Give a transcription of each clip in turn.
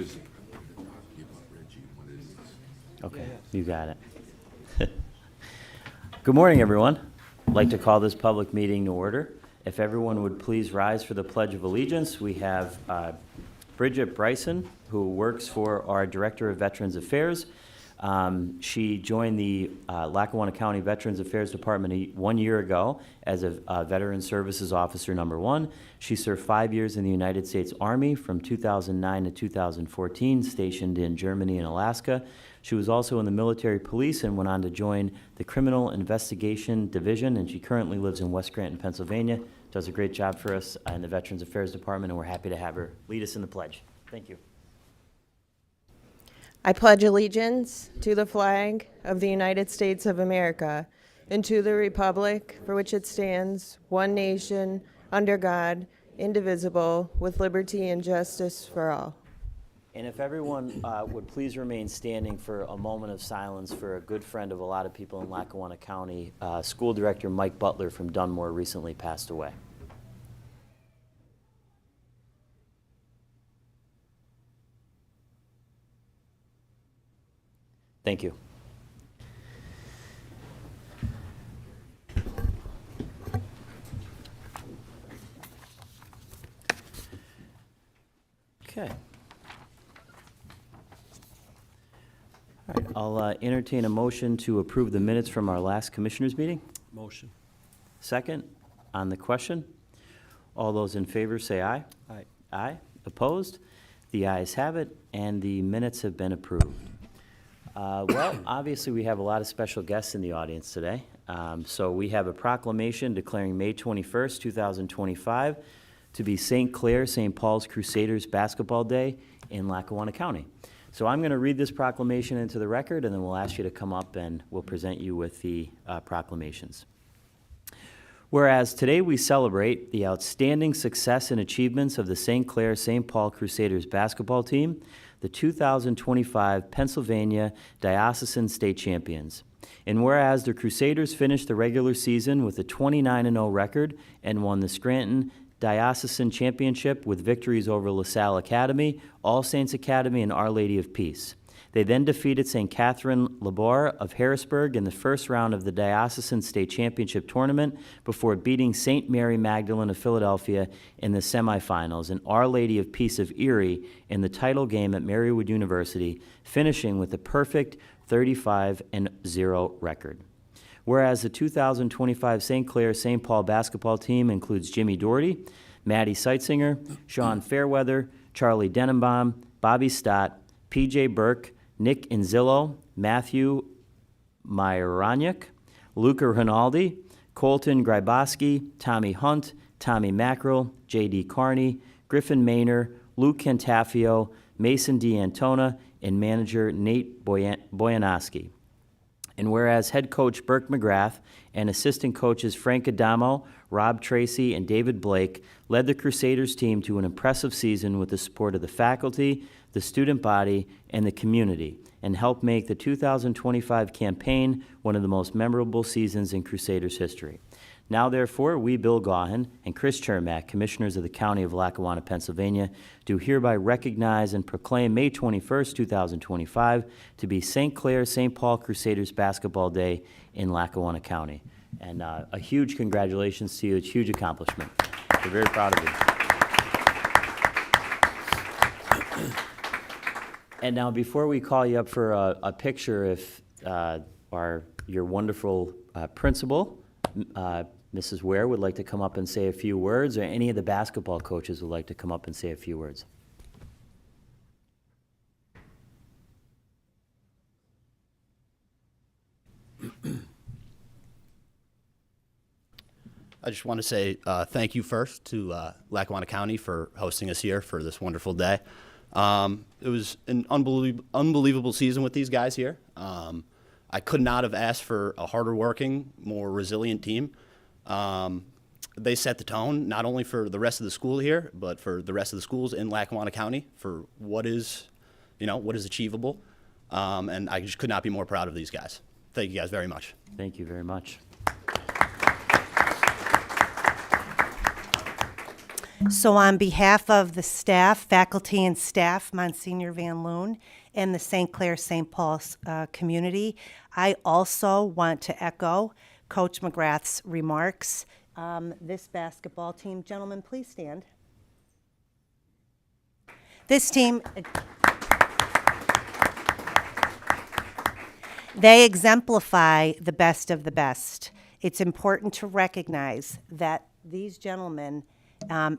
busy. Give up, Reggie, what it is. Okay, you got it. Good morning, everyone. I'd like to call this public meeting to order. If everyone would please rise for the Pledge of Allegiance. We have Bridget Bryson, who works for our Director of Veterans Affairs. She joined the Lackawanna County Veterans Affairs Department 1 year ago as a Veteran Services Officer number 1. She served 5 years in the United States Army from 2009 to 2014, stationed in Germany and Alaska. She was also in the military police and went on to join the Criminal Investigation Division, and she currently lives in West Scranton, Pennsylvania. Does a great job for us in the Veterans Affairs Department, and we're happy to have her lead us in the pledge. Thank you. I pledge allegiance to the flag of the United States of America and to the republic for which it stands, one nation, under God, indivisible, with liberty and justice for all. And if everyone would please remain standing for a moment of silence for a good friend of a lot of people in Lackawanna County, School Director Mike Butler from Dunmore recently passed away. Thank you. Okay. All right, I'll entertain a motion to approve the minutes from our last commissioners meeting. Motion. Second, on the question. All those in favor say aye. Aye. Aye. Opposed? The ayes have it, and the minutes have been approved. Well, obviously, we have a lot of special guests in the audience today. So we have a proclamation declaring May 21st, 2025 to be St. Clair St. Paul's Crusaders Basketball Day in Lackawanna County. So I'm going to read this proclamation into the record, and then we'll ask you to come up and we'll present you with the proclamations. Whereas today we celebrate the outstanding success and achievements of the St. Clair St. Paul Crusaders basketball team, the 2025 Pennsylvania Diocesan State Champions. And whereas the Crusaders finished the regular season with a 29-0 record and won the Scranton Diocesan Championship with victories over LaSalle Academy, All Saints Academy, and Our Lady of Peace. They then defeated St. Catherine Labor of Harrisburg in the first round of the Diocesan State Championship Tournament before beating St. Mary Magdalene of Philadelphia in the semifinals and Our Lady of Peace of Erie in the title game at Marywood University, finishing with a perfect 35-0 record. Whereas the 2025 St. Clair St. Paul basketball team includes Jimmy Doherty, Maddie Seitzinger, Sean Fairweather, Charlie Denenbaum, Bobby Stott, P.J. Burke, Nick Inzillo, Matthew Myroniuk, Luca Rinaldi, Colton Gryboski, Tommy Hunt, Tommy Mackerel, J.D. Carney, Griffin Maynor, Luke Cantafio, Mason D'Antona, and manager Nate Boyanowski. And whereas head coach Burke McGrath and assistant coaches Frank Adamo, Rob Tracy, and David Blake led the Crusaders team to an impressive season with the support of the faculty, the student body, and the community, and helped make the 2025 campaign one of the most memorable seasons in Crusaders history. Now, therefore, we, Bill Gaughan and Chris Chermak, Commissioners of the County of Lackawanna, Pennsylvania, do hereby recognize and proclaim May 21st, 2025 to be St. Clair St. Paul Crusaders Basketball Day in Lackawanna County. And a huge congratulations to you. It's a huge accomplishment. We're very proud of you. And now, before we call you up for a picture, if your wonderful principal, Mrs. Ware, would like to come up and say a few words, or any of the basketball coaches would like to come up and say a few words. I just want to say thank you first to Lackawanna County for hosting us here for this wonderful day. It was an unbelievable season with these guys here. I could not have asked for a harder working, more resilient team. They set the tone not only for the rest of the school here, but for the rest of the schools in Lackawanna County for what is achievable. And I just could not be more proud of these guys. Thank you guys very much. Thank you very much. So on behalf of the staff, faculty and staff, Monsignor Van Loon, and the St. Clair St. Paul's community, I also want to echo Coach McGrath's remarks. This basketball team, gentlemen, please stand. This team, they exemplify the best of the best. It's important to recognize that these gentlemen,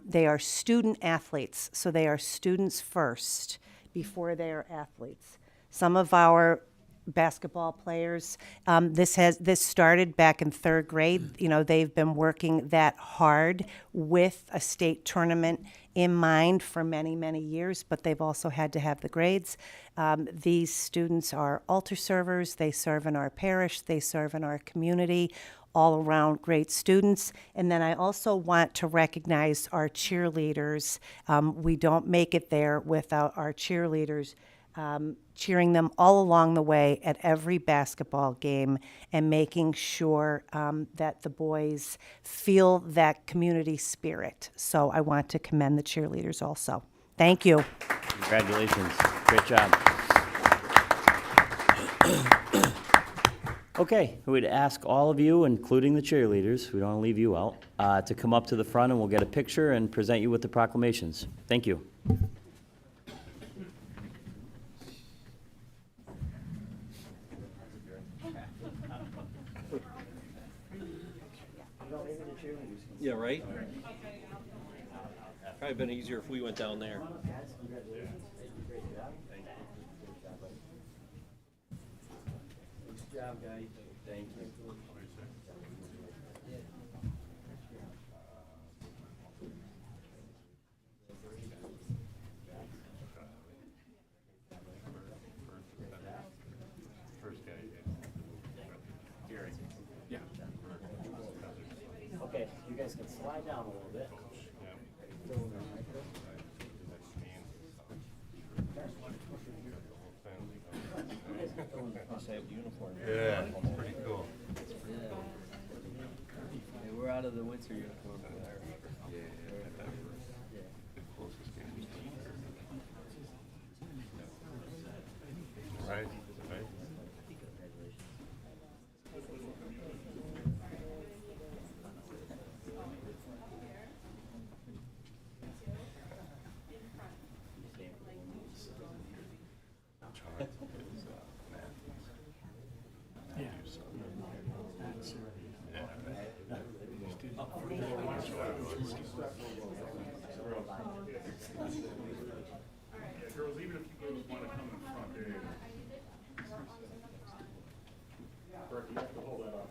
they are student athletes, so they are students first before they are athletes. Some of our basketball players, this started back in third grade. You know, they've been working that hard with a state tournament in mind for many, many years, but they've also had to have the grades. These students are altar servers. They serve in our parish. They serve in our community. All around great students. And then I also want to recognize our cheerleaders. We don't make it there without our cheerleaders cheering them all along the way at every basketball game and making sure that the boys feel that community spirit. So I want to commend the cheerleaders also. Thank you. Congratulations. Great job. Okay, we'd ask all of you, including the cheerleaders, we don't want to leave you out, to come up to the front and we'll get a picture and present you with the proclamations. Thank you. Yeah, right? Probably been easier if we went down there. Good job, guys. Thank you. Okay, you guys can slide down a little bit. Yeah, pretty cool. We're out of the winter uniform. Right, right. Girls, even if you girls want to come in front, there you go. Correct, you have to hold that up.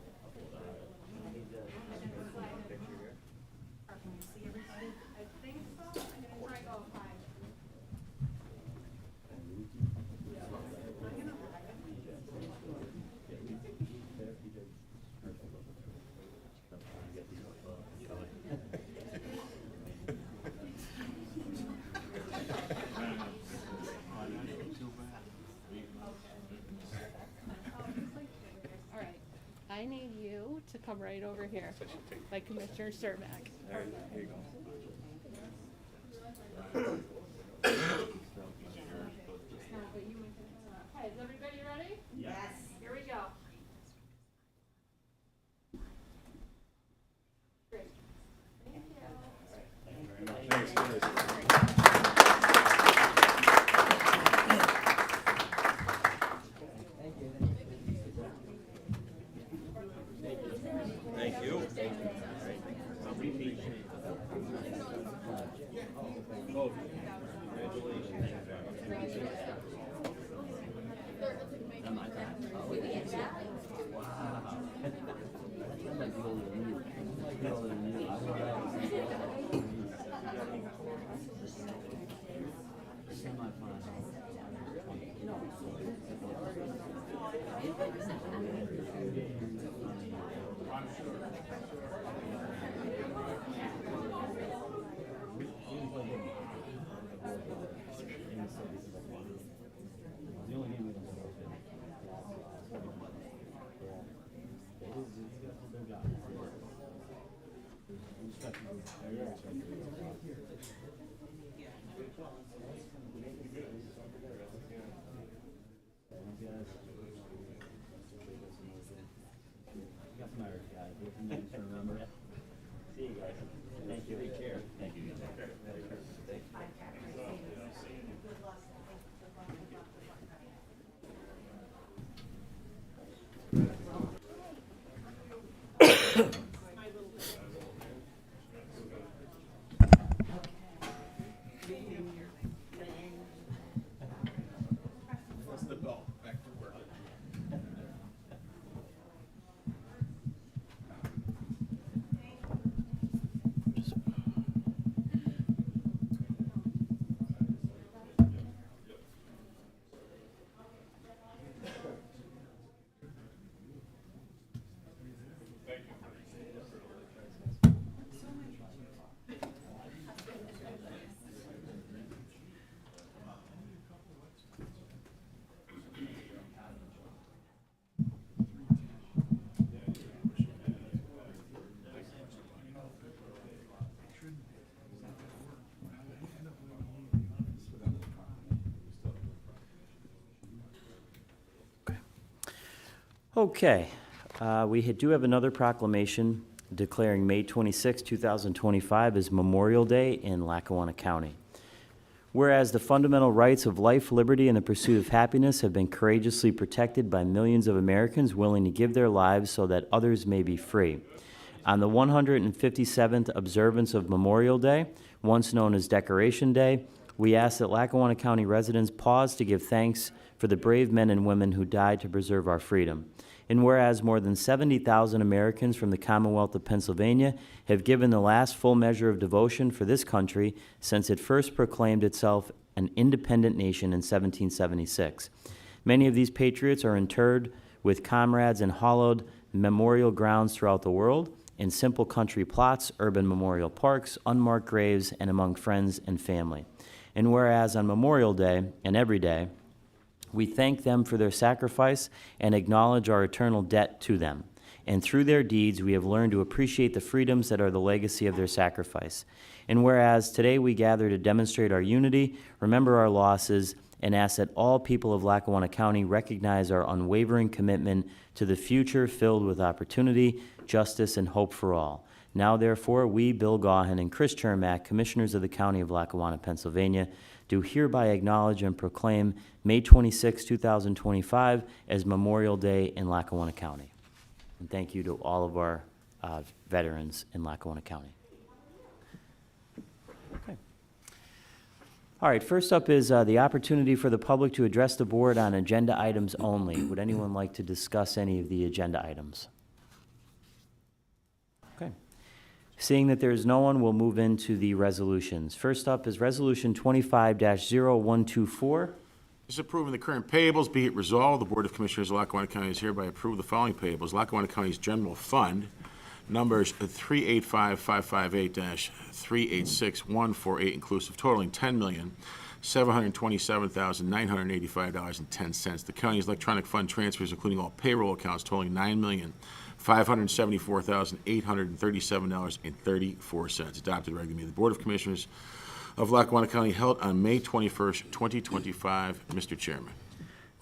All right, I need you to come right over here, like Commissioner Cermak. There you go. Okay, is everybody ready? Yes. Here we go. Great. Thank you. Thank you. See you guys. Thank you. Take care. Thank you. Okay, do have another proclamation declaring May 26, 2025 as Memorial Day in Lackawanna County. Whereas the fundamental rights of life, liberty, and the pursuit of happiness have been courageously protected by millions of Americans willing to give their lives so that others may be free. On the 157th observance of Memorial Day, once known as Decoration Day, we ask that Lackawanna County residents pause to give thanks for the brave men and women who died to preserve our freedom. And whereas more than 70,000 Americans from the Commonwealth of Pennsylvania have given the last full measure of devotion for this country since it first proclaimed itself an independent nation in 1776. Many of these patriots are interred with comrades in hallowed memorial grounds throughout the world, in simple country plots, urban memorial parks, unmarked graves, and among friends and family. And whereas on Memorial Day and every day, we thank them for their sacrifice and acknowledge our eternal debt to them. And through their deeds, we have learned to appreciate the freedoms that are the legacy of their sacrifice. And whereas today we gather to demonstrate our unity, remember our losses, and ask that all people of Lackawanna County recognize our unwavering commitment to the future filled with opportunity, justice, and hope for all. Now, therefore, we, Bill Gaughan and Chris Chermak, Commissioners of the County of Lackawanna, Pennsylvania, do hereby acknowledge and proclaim May 26, 2025 as Memorial Day in Lackawanna County. And thank you to all of our veterans in Lackawanna County. Okay. All right, first up is the opportunity for the public to address the board on agenda items only. Would anyone like to discuss any of the agenda items? Okay. Seeing that there is no one, we'll move into the resolutions. First up is Resolution 25-0124. This is approving the current payables. Be it resolved, the Board of Commissioners of Lackawanna County has hereby approved the following payables. Lackawanna County's General Fund, numbers 385-558-386-148 inclusive, totaling $10,727,985.10. The county's electronic fund transfers, including all payroll accounts, totaling $9,574,837.34. Adopted regular meeting of the Board of Commissioners of Lackawanna County held on May 21st, 2025. Mr. Chairman.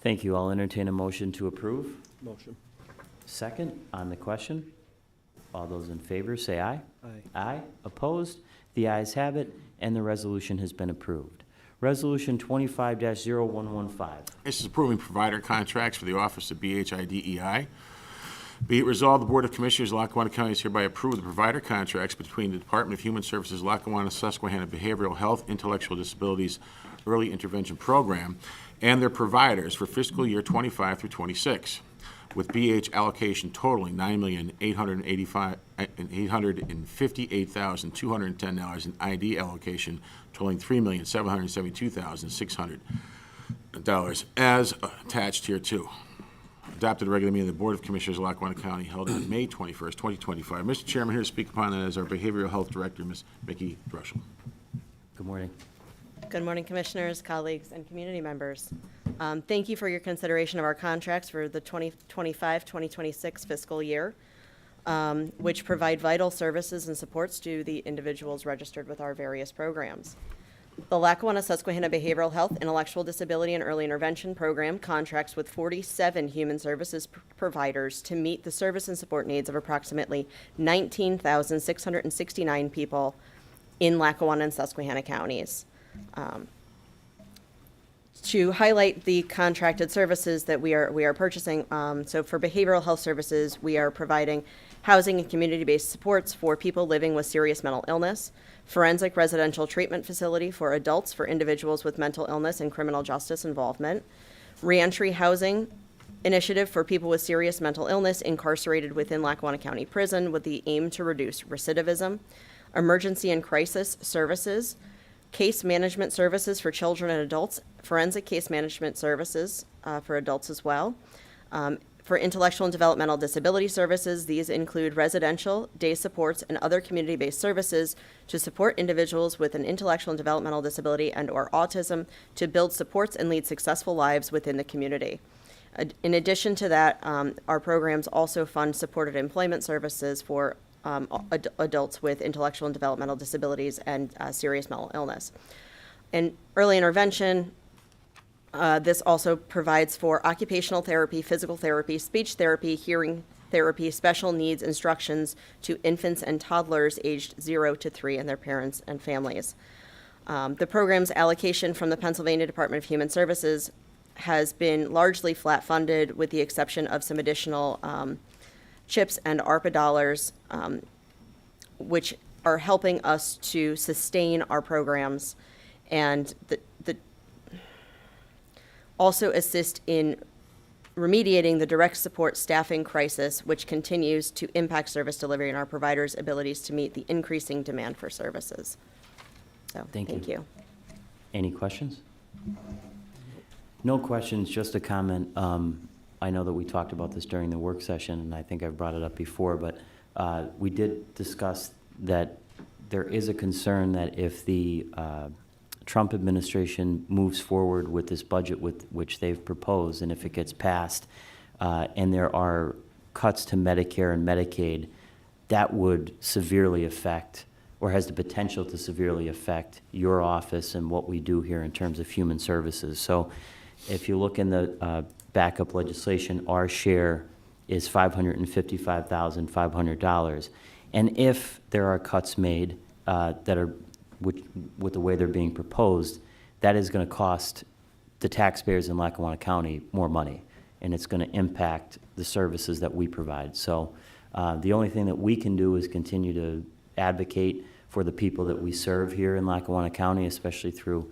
Thank you. I'll entertain a motion to approve. Motion. Second on the question. All those in favor say aye. Aye. Aye. Opposed? The ayes have it, and the resolution has been approved. Resolution 25-0115. This is approving provider contracts for the Office of BHIDEI. Be it resolved, the Board of Commissioners of Lackawanna County is hereby approve the provider contracts between the Department of Human Services, Lackawanna, Susquehanna Behavioral Health, Intellectual Disabilities Early Intervention Program, and their providers for fiscal year 25 through 26, with BH allocation totaling $9,858,210 and ID allocation totaling $3,772,600 as attached here too. Adopted regular meeting of the Board of Commissioners of Lackawanna County held on May 21st, 2025. Mr. Chairman, here to speak upon that is our Behavioral Health Director, Ms. Mickey Druschel. Good morning. Good morning, Commissioners, colleagues, and community members. Thank you for your consideration of our contracts for the 2025-2026 fiscal year. which provide vital services and supports to the individuals registered with our various programs. The Lackawanna Susquehanna Behavioral Health, Intellectual Disability, and Early Intervention Program contracts with 47 human services providers to meet the service and support needs of approximately 19,669 people in Lackawanna and Susquehanna counties. To highlight the contracted services that we are purchasing, so for behavioral health services, we are providing housing and community-based supports for people living with serious mental illness, forensic residential treatment facility for adults for individuals with mental illness and criminal justice involvement, reentry housing initiative for people with serious mental illness incarcerated within Lackawanna County Prison with the aim to reduce recidivism, emergency and crisis services, case management services for children and adults, forensic case management services for adults as well. For intellectual and developmental disability services, these include residential, day supports, and other community-based services to support individuals with an intellectual and developmental disability and/or autism to build supports and lead successful lives within the community. In addition to that, our programs also fund supported employment services for adults with intellectual and developmental disabilities and serious mental illness. And early intervention, this also provides for occupational therapy, physical therapy, speech therapy, hearing therapy, special needs instructions to infants and toddlers aged 0 to 3 and their parents and families. The program's allocation from the Pennsylvania Department of Human Services has been largely flat funded with the exception of some additional CHIPS and ARPA dollars, which are helping us to sustain our programs and also assist in remediating the direct support staffing crisis, which continues to impact service delivery and our providers' abilities to meet the increasing demand for services. So, thank you. Any questions? No questions, just a comment. I know that we talked about this during the work session, and I think I've brought it up before, but we did discuss that there is a concern that if the Trump administration moves forward with this budget with which they've proposed, and if it gets passed, and there are cuts to Medicare and Medicaid, that would severely affect, or has the potential to severely affect, your office and what we do here in terms of human services. So if you look in the backup legislation, our share is $555,500. And if there are cuts made that are, with the way they're being proposed, that is going to cost the taxpayers in Lackawanna County more money, and it's going to impact the services that we provide. So the only thing that we can do is continue to advocate for the people that we serve here in Lackawanna County, especially through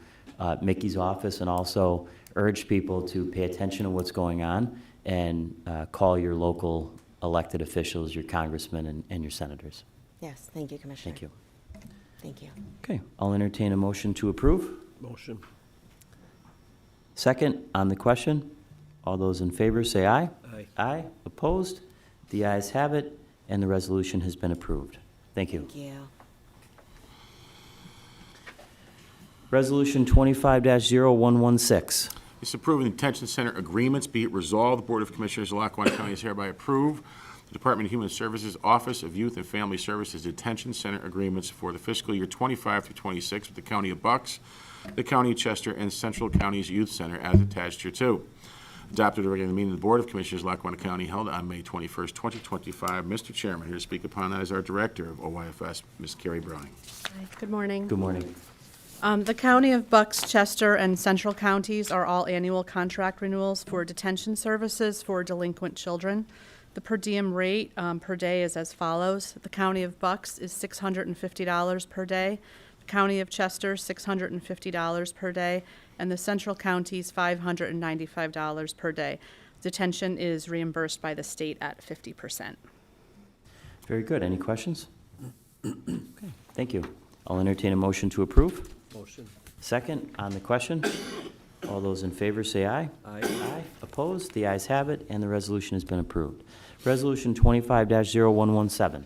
Mickey's office, and also urge people to pay attention to what's going on and call your local elected officials, your congressmen and your senators. Yes, thank you, Commissioner. Thank you. Thank you. Okay, I'll entertain a motion to approve. Motion. Second on the question. All those in favor say aye. Aye. Aye. Opposed? The ayes have it, and the resolution has been approved. Thank you. Thank you. Resolution 25-0116. It's approving detention center agreements. Be it resolved, the Board of Commissioners of Lackawanna County is hereby approve the Department of Human Services Office of Youth and Family Services detention center agreements for the fiscal year 25 through 26 with the County of Bucks, the County of Chester, and Central Counties Youth Center as attached here too. Adopted at a regular meeting of the Board of Commissioners of Lackawanna County held on May 21st, 2025. Mr. Chairman, here to speak upon that is our Director of OYFS, Ms. Carrie Browning. Hi, good morning. Good morning. The County of Bucks, Chester, and Central Counties are all annual contract renewals for detention services for delinquent children. The per diem rate per day is as follows. The County of Bucks is $650 per day. The County of Chester, $650 per day. And the Central Counties, $595 per day. Detention is reimbursed by the state at 50%. Very good. Any questions? Okay, thank you. I'll entertain a motion to approve. Motion. Second on the question. All those in favor say aye. Aye. Aye. Opposed? The ayes have it, and the resolution has been approved. Resolution 25-0117.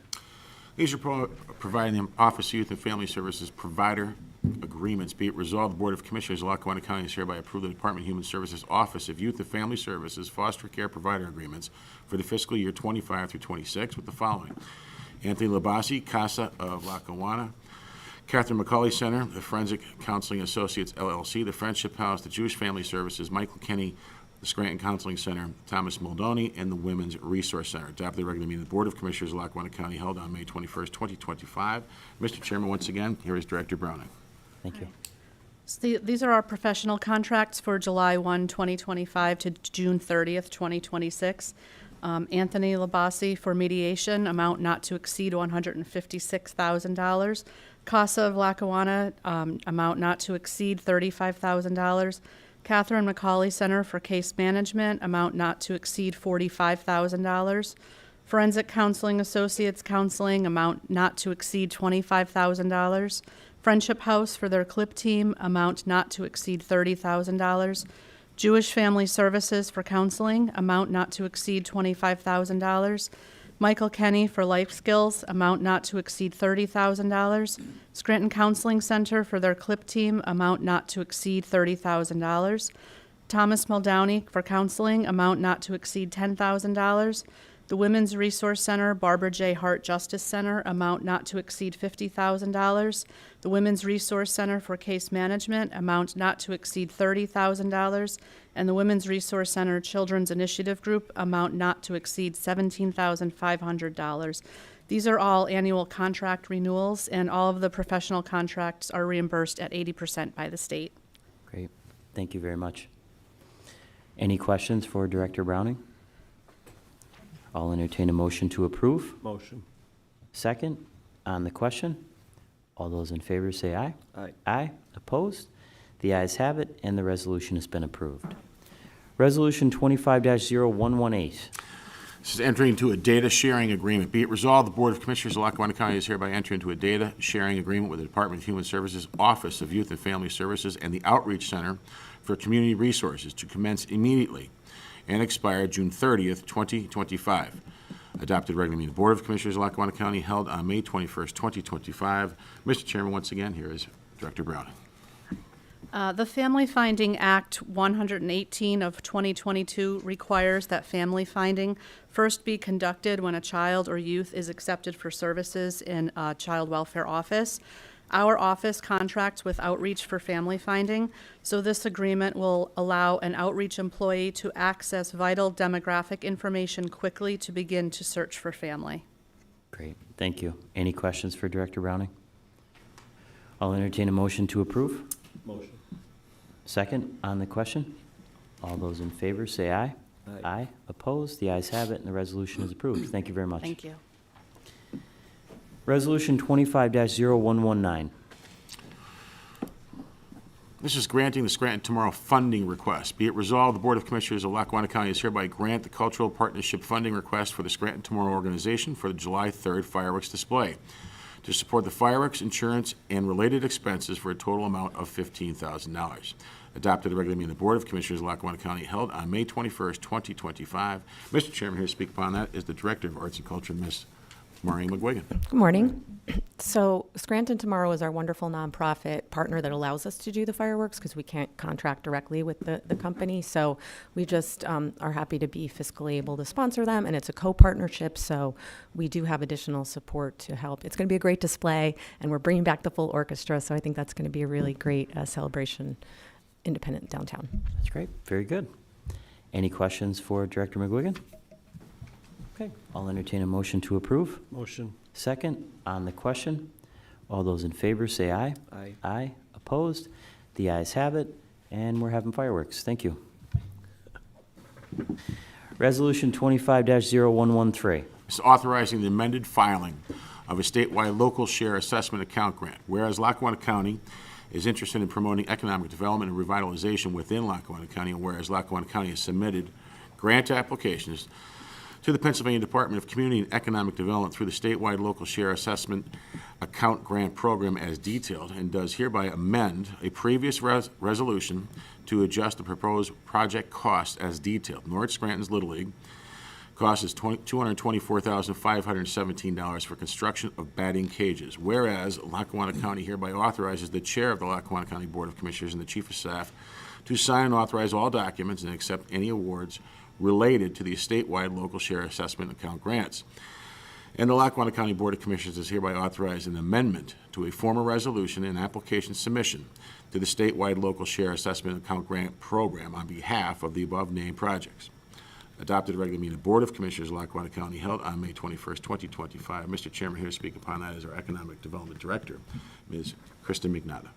These are providing the Office of Youth and Family Services provider agreements. Be it resolved, the Board of Commissioners of Lackawanna County is hereby approve the Department of Human Services Office of Youth and Family Services foster care provider agreements for the fiscal year 25 through 26 with the following: Anthony Labasi, CASA of Lackawanna; Catherine McCauley Center, the Forensic Counseling Associates LLC; the Friendship House, the Jewish Family Services; Michael Kenny, the Scranton Counseling Center; Thomas Moldoni, and the Women's Resource Center. Adopted the regular meeting of the Board of Commissioners of Lackawanna County held on May 21st, 2025. Mr. Chairman, once again, here is Director Browning. Thank you. So these are our professional contracts for July 1, 2025 to June 30th, 2026. Anthony Labasi for mediation, amount not to exceed $156,000. CASA of Lackawanna, amount not to exceed $35,000. Catherine McCauley Center for case management, amount not to exceed $45,000. Forensic Counseling Associates Counseling, amount not to exceed $25,000. Friendship House for their CLIP team, amount not to exceed $30,000. Jewish Family Services for counseling, amount not to exceed $25,000. Michael Kenny for life skills, amount not to exceed $30,000. Scranton Counseling Center for their CLIP team, amount not to exceed $30,000. Thomas Muldowney for counseling, amount not to exceed $10,000. The Women's Resource Center, Barbara J. Hart Justice Center, amount not to exceed $50,000. The Women's Resource Center for Case Management, amount not to exceed $30,000. And the Women's Resource Center Children's Initiative Group, amount not to exceed $17,500. These are all annual contract renewals, and all of the professional contracts are reimbursed at 80% by the state. Great. Thank you very much. Any questions for Director Browning? I'll entertain a motion to approve. Motion. Second, on the question. All those in favor say aye. Aye. Aye. Opposed? The ayes have it, and the resolution has been approved. Resolution 25-0118. This is entering into a data sharing agreement. Be it resolved, the Board of Commissioners of Lackawanna County is hereby entering into a data sharing agreement with the Department of Human Services Office of Youth and Family Services and the Outreach Center for Community Resources to commence immediately and expire June 30th, 2025. Adopted regular meeting of the Board of Commissioners of Lackawanna County held on May 21st, 2025. Mr. Chairman, once again, here is Director Browning. The Family Finding Act 118 of 2022 requires that family finding first be conducted when a child or youth is accepted for services in a child welfare office. Our office contracts with Outreach for family finding, so this agreement will allow an outreach employee to access vital demographic information quickly to begin to search for family. Great. Thank you. Any questions for Director Browning? I'll entertain a motion to approve. Motion. Second, on the question. All those in favor say aye. Aye. Aye. Opposed? The ayes have it, and the resolution is approved. Thank you very much. Thank you. Resolution 25-0119. This is granting the Scranton Tomorrow funding request. Be it resolved, the Board of Commissioners of Lackawanna County is hereby grant the Cultural Partnership funding request for the Scranton Tomorrow organization for the July 3rd fireworks display to support the fireworks, insurance, and related expenses for a total amount of $15,000. Adopted the regular meeting of the Board of Commissioners of Lackawanna County held on May 21st, 2025. Mr. Chairman, here to speak upon that is the Director of Arts and Culture, Ms. Maureen McGuigan. Good morning. So Scranton Tomorrow is our wonderful nonprofit partner that allows us to do the fireworks because we can't contract directly with the company. So we just are happy to be fiscally able to sponsor them, and it's a co-partnership, so we do have additional support to help. It's going to be a great display, and we're bringing back the full orchestra, so I think that's going to be a really great celebration independent downtown. That's great. Very good. Any questions for Director McGuigan? Okay. I'll entertain a motion to approve. Motion. Second, on the question. All those in favor say aye. Aye. Aye. Opposed? The ayes have it, and we're having fireworks. Thank you. Resolution 25-0113. This is authorizing the amended filing of a statewide local share assessment account grant. Whereas Lackawanna County is interested in promoting economic development and revitalization within Lackawanna County, and whereas Lackawanna County has submitted grant applications to the Pennsylvania Department of Community and Economic Development through the statewide local share assessment account grant program as detailed, and does hereby amend a previous resolution to adjust the proposed project cost as detailed. North Scranton's Little League Cost is $224,517 for construction of batting cages. Whereas Lackawanna County hereby authorizes the chair of the Lackawanna County Board of Commissioners and the chief of staff to sign and authorize all documents and accept any awards related to the statewide local share assessment account grants. And the Lackawanna County Board of Commissioners is hereby authorized an amendment to a former resolution and application submission to the statewide local share assessment account grant program on behalf of the above-named projects. Adopted regular meeting of Board of Commissioners, Lackawanna County, held on May 21st, 2025. Mr. Chairman, here to speak upon that is our Economic Development Director, Ms. Kristen McNada.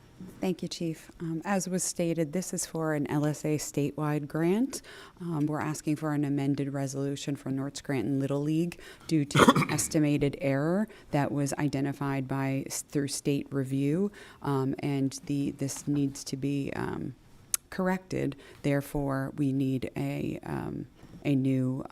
Thank you, Chief. As was stated, this is for an LSA statewide grant. We're asking for an amended resolution for North Scranton Little League due to an estimated error that was identified through state review, and this needs to be corrected. Therefore, we need a new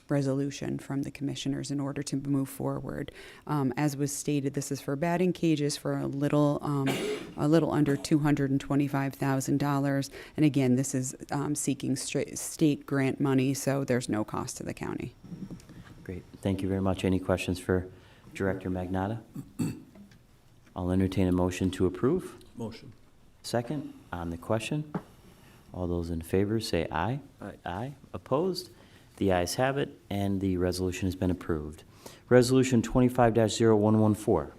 resolution from the commissioners in order to move forward. As was stated, this is for batting cages for a little under $225,000. And again, this is seeking state grant money, so there's no cost to the county. Great. Thank you very much. Any questions for Director Magnata? I'll entertain a motion to approve. Motion. Second, on the question. All those in favor say aye. Aye. Aye. Opposed? The ayes have it, and the resolution has been approved. Resolution 25-0114.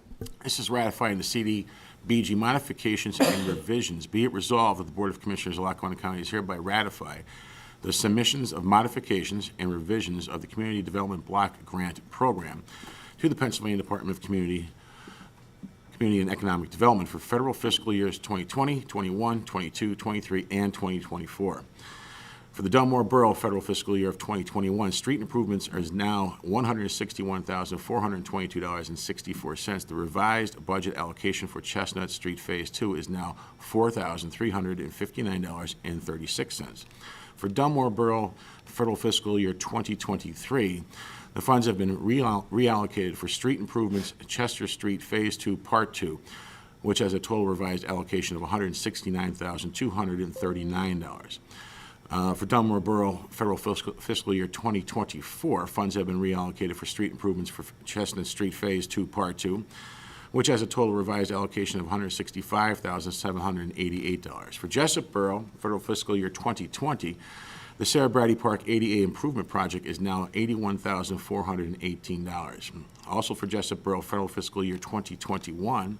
This is ratifying the CDBG modifications and revisions. Be it resolved that the Board of Commissioners of Lackawanna County is hereby ratify the submissions of modifications and revisions of the Community Development Block Grant Program to the Pennsylvania Department of Community and Economic Development for federal fiscal years 2020, 21, 22, 23, and 2024. For the Dunmore Borough federal fiscal year of 2021, street improvements is now $161,422.64. The revised budget allocation for Chestnut Street Phase 2 is now $4,359.36. For Dunmore Borough federal fiscal year 2023, the funds have been reallocated for street improvements at Chester Street Phase 2, Part 2, which has a total revised allocation of $169,239. For Dunmore Borough federal fiscal year 2024, funds have been reallocated for street improvements for Chestnut Street Phase 2, Part 2, which has a total revised allocation of $165,788. For Jessup Borough federal fiscal year 2020, the Sarah Brady Park ADA Improvement Project is now $81,418. Also for Jessup Borough federal fiscal year 2021,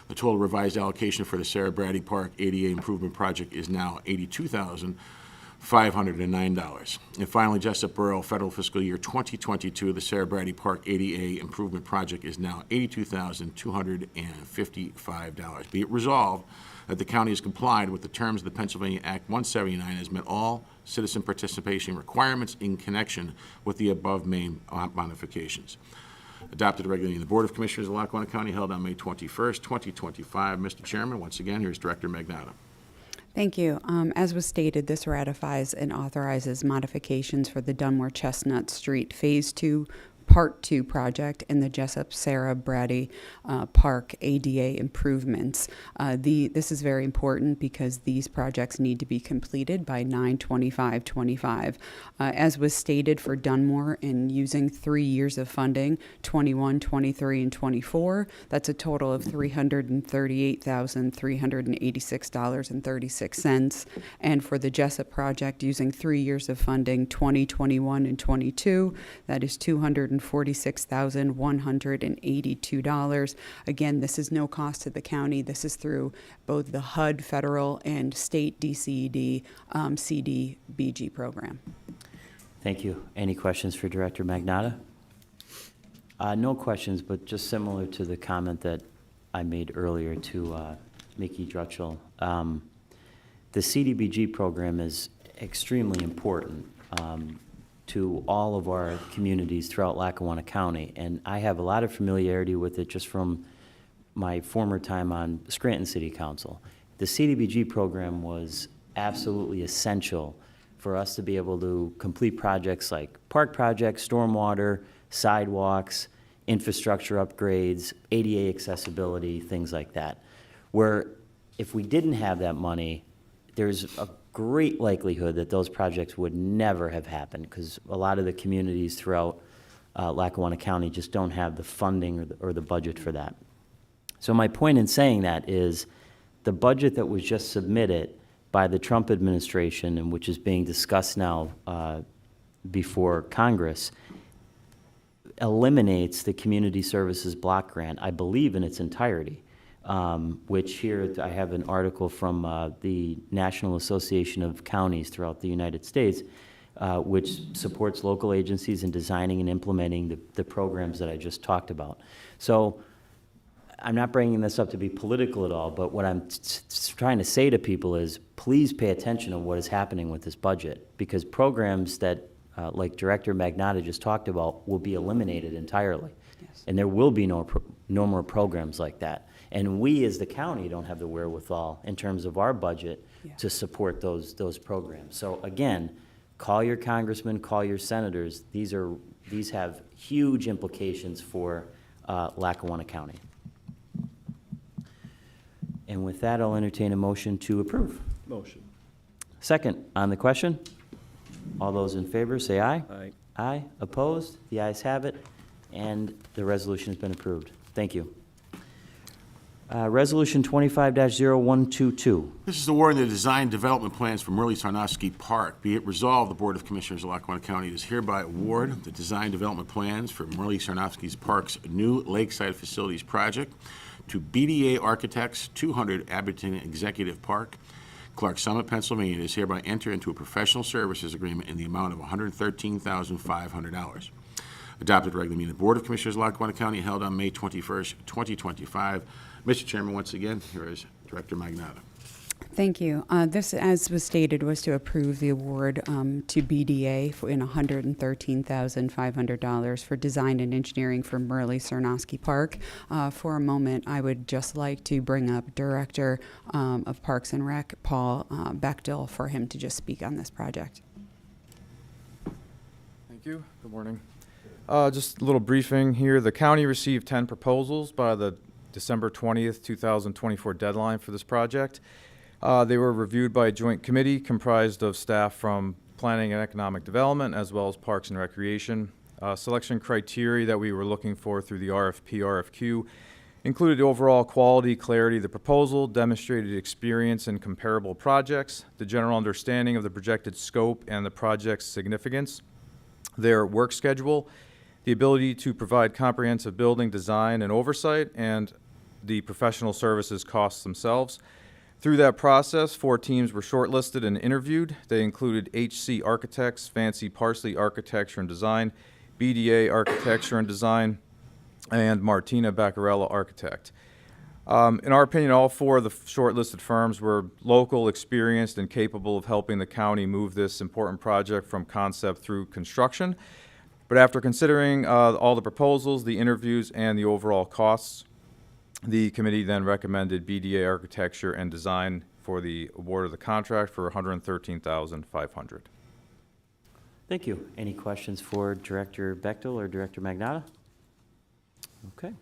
the total revised allocation for the Sarah Brady Park ADA Improvement Project is now $82,509. And finally, Jessup Borough federal fiscal year 2022, the Sarah Brady Park ADA Improvement Project is now $82,255. Be it resolved that the county has complied with the terms of the Pennsylvania Act 179 and has met all citizen participation requirements in connection with the above-named modifications. Adopted regularly in the Board of Commissioners of Lackawanna County held on May 21st, 2025. Mr. Chairman, once again, here's Director Magnata. Thank you. As was stated, this ratifies and authorizes modifications for the Dunmore Chestnut Street Phase 2, Part 2 project and the Jessup Sarah Brady Park ADA improvements. This is very important because these projects need to be completed by 9/25/25. As was stated for Dunmore, in using 3 years of funding, 21, 23, and 24, that's a total of $338,386.36. And for the Jessup project, using 3 years of funding, 20, 21, and 22, that is $246,182. Again, this is no cost to the county. This is through both the HUD federal and state DCED CDBG program. Thank you. Any questions for Director Magnata? No questions, but just similar to the comment that I made earlier to Mickey Drutchell. The CDBG program is extremely important to all of our communities throughout Lackawanna County, and I have a lot of familiarity with it just from my former time on Scranton City Council. The CDBG program was absolutely essential for us to be able to complete projects like park projects, stormwater, sidewalks, infrastructure upgrades, ADA accessibility, things like that. Where if we didn't have that money, there's a great likelihood that those projects would never have happened, because a lot of the communities throughout Lackawanna County just don't have the funding or the budget for that. So my point in saying that is the budget that was just submitted by the Trump administration, and which is being discussed now before Congress, eliminates the Community Services Block Grant, I believe, in its entirety, which here I have an article from the National Association of Counties throughout the United States, which supports local agencies in designing and implementing the programs that I just talked about. So I'm not bringing this up to be political at all, but what I'm trying to say to people is please pay attention to what is happening with this budget, because programs that, like Director Magnotta just talked about, will be eliminated entirely. Yes. And there will be no more programs like that. And we, as the county, don't have the wherewithal in terms of our budget to support those programs. So again, call your congressmen, call your senators. These have huge implications for Lackawanna County. And with that, I'll entertain a motion to approve. Motion. Second, on the question? All those in favor, say aye. Aye. Aye. Opposed? The ayes have it, and the resolution has been approved. Thank you. Resolution 25-0122. This is awarding the design development plans for Merle Sarnowski Park. Be it resolved, the Board of Commissioners of Lackawanna County does hereby award the design development plans for Merle Sarnowski Park's new Lakeside Facilities Project to BDA Architects, 200 Abington Executive Park, Clark Summit, Pennsylvania, is hereby enter into a professional services agreement in the amount of $113,500. Adopted regular meeting of the Board of Commissioners of Lackawanna County held on May 21st, 2025. Mr. Chairman, once again, here is Director Magnotta. Thank you. This, as was stated, was to approve the award to BDA in $113,500 for design and engineering for Merle Sarnowski Park. For a moment, I would just like to bring up Director of Parks and Rec, Paul Bechtel, for him to just speak on this project. Thank you. Good morning. Just a little briefing here. The county received 10 proposals by the December 20th, 2024 deadline for this project. They were reviewed by a joint committee comprised of staff from Planning and Economic Development as well as Parks and Recreation. Selection criteria that we were looking for through the RFQ included overall quality, clarity of the proposal, demonstrated experience in comparable projects, the general understanding of the projected scope and the project's significance, their work schedule, the ability to provide comprehensive building design and oversight, and the professional services costs themselves. Through that process, 4 teams were shortlisted and interviewed. They included HC Architects, Fancy Parsley Architecture and Design, BDA Architecture and Design, and Martina Baccarella Architect. In our opinion, all 4 of the shortlisted firms were local, experienced, and capable of helping the county move this important project from concept through construction. But after considering all the proposals, the interviews, and the overall costs, the committee then recommended BDA Architecture and Design for the award of the contract for $113,500. Thank you. Any questions for Director Bechtel or Director Magnotta? Okay.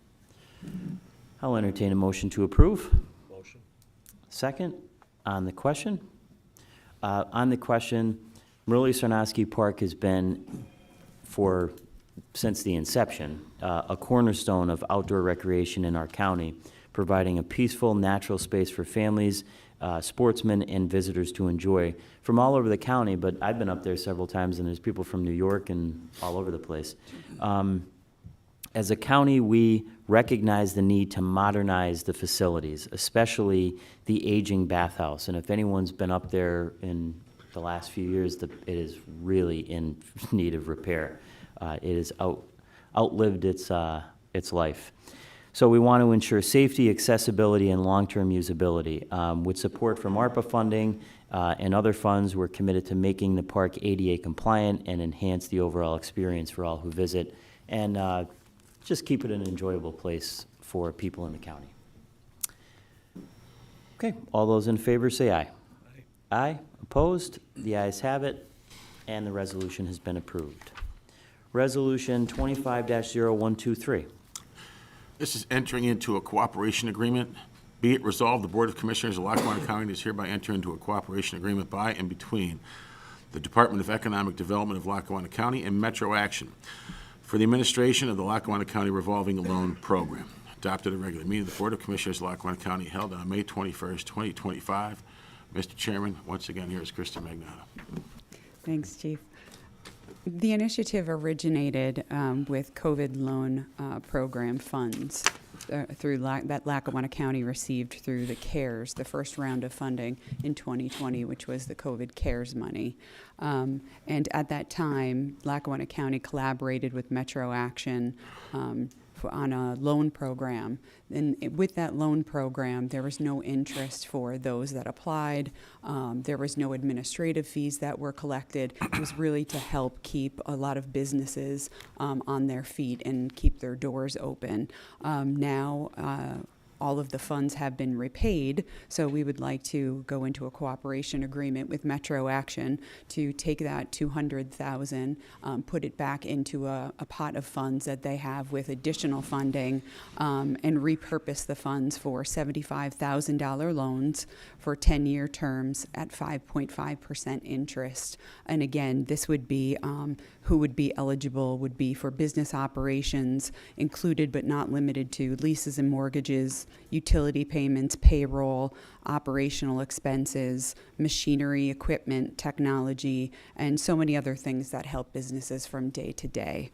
I'll entertain a motion to approve. Motion. Second, on the question? On the question, Merle Sarnowski Park has been, since the inception, a cornerstone of outdoor recreation in our county, providing a peaceful, natural space for families, sportsmen, and visitors to enjoy from all over the county. But I've been up there several times, and there's people from New York and all over the place. As a county, we recognize the need to modernize the facilities, especially the aging bathhouse. And if anyone's been up there in the last few years, it is really in need of repair. It has outlived its life. So we want to ensure safety, accessibility, and long-term usability. With support from ARPA funding and other funds, we're committed to making the park ADA compliant and enhance the overall experience for all who visit, and just keep it an enjoyable place for people in the county. Okay, all those in favor say aye. Aye. Aye. Opposed? The ayes have it, and the resolution has been approved. Resolution 25-0123. This is entering into a cooperation agreement Be it resolved, the Board of Commissioners of Lackawanna County is hereby enter into a cooperation agreement by and between the Department of Economic Development of Lackawanna County and Metro Action for the administration of the Lackawanna County Revolving Loan Program. Adopted at a regular meeting of the Board of Commissioners of Lackawanna County held on May 21st, 2025. Mr. Chairman, once again, here is Krista Magnata. Thanks, Chief. The initiative originated with COVID loan program funds through that Lackawanna County received through the CARES, the first round of funding in 2020, which was the COVID CARES money. And at that time, Lackawanna County collaborated with Metro Action on a loan program. And with that loan program, there was no interest for those that applied. There was no administrative fees that were collected. It was really to help keep a lot of businesses on their feet and keep their doors open. Now, all of the funds have been repaid, so we would like to go into a cooperation agreement with Metro Action to take that $200,000, put it back into a pot of funds that they have with additional funding, and repurpose the funds for $75,000 loans for 10-year terms at 5.5% interest. And again, this would be who would be eligible would be for business operations, included but not limited to leases and mortgages, utility payments, payroll, operational expenses, machinery, equipment, technology, and so many other things that help businesses from day to day.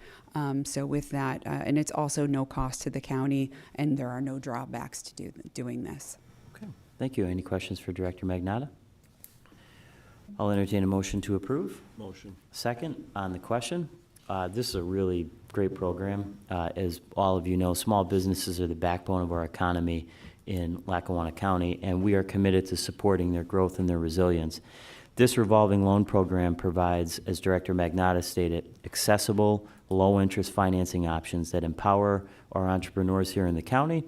So with that, and it's also no cost to the county, and there are no drawbacks to doing this. Okay, thank you. Any questions for Director Magnata? I'll entertain a motion to approve. Motion. Second, on the question, this is a really great program. As all of you know, small businesses are the backbone of our economy in Lackawanna County, and we are committed to supporting their growth and their resilience. This revolving loan program provides, as Director Magnata stated, accessible, low-interest financing options that empower our entrepreneurs here in the county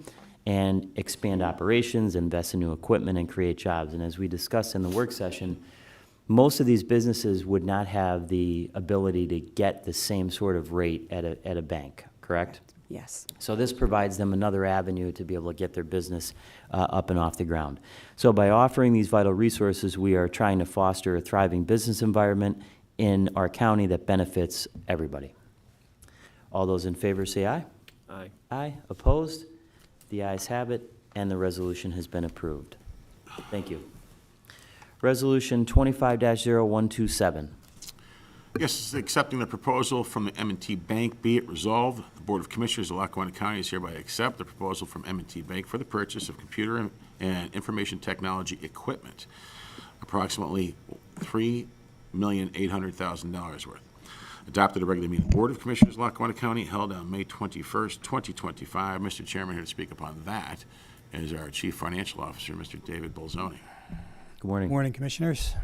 and expand operations, invest in new equipment, and create jobs. And as we discussed in the work session, most of these businesses would not have the ability to get the same sort of rate at a bank, correct? Yes. So this provides them another avenue to be able to get their business up and off the ground. So by offering these vital resources, we are trying to foster a thriving business environment in our county that benefits everybody. All those in favor say aye. Aye. Aye. Opposed? The ayes have it, and the resolution has been approved. Thank you. Resolution 25-0127. Yes, accepting the proposal from the M&T Bank. Be it resolved, the Board of Commissioners of Lackawanna County is hereby accept the proposal from M&T Bank for the purchase of computer and information technology equipment, approximately $3,800,000 worth. Adopted at a regular meeting of the Board of Commissioners of Lackawanna County held on May 21st, 2025. Mr. Chairman, here to speak upon that is our Chief Financial Officer, Mr. David Bolzoni. Good morning. Morning, Commissioners.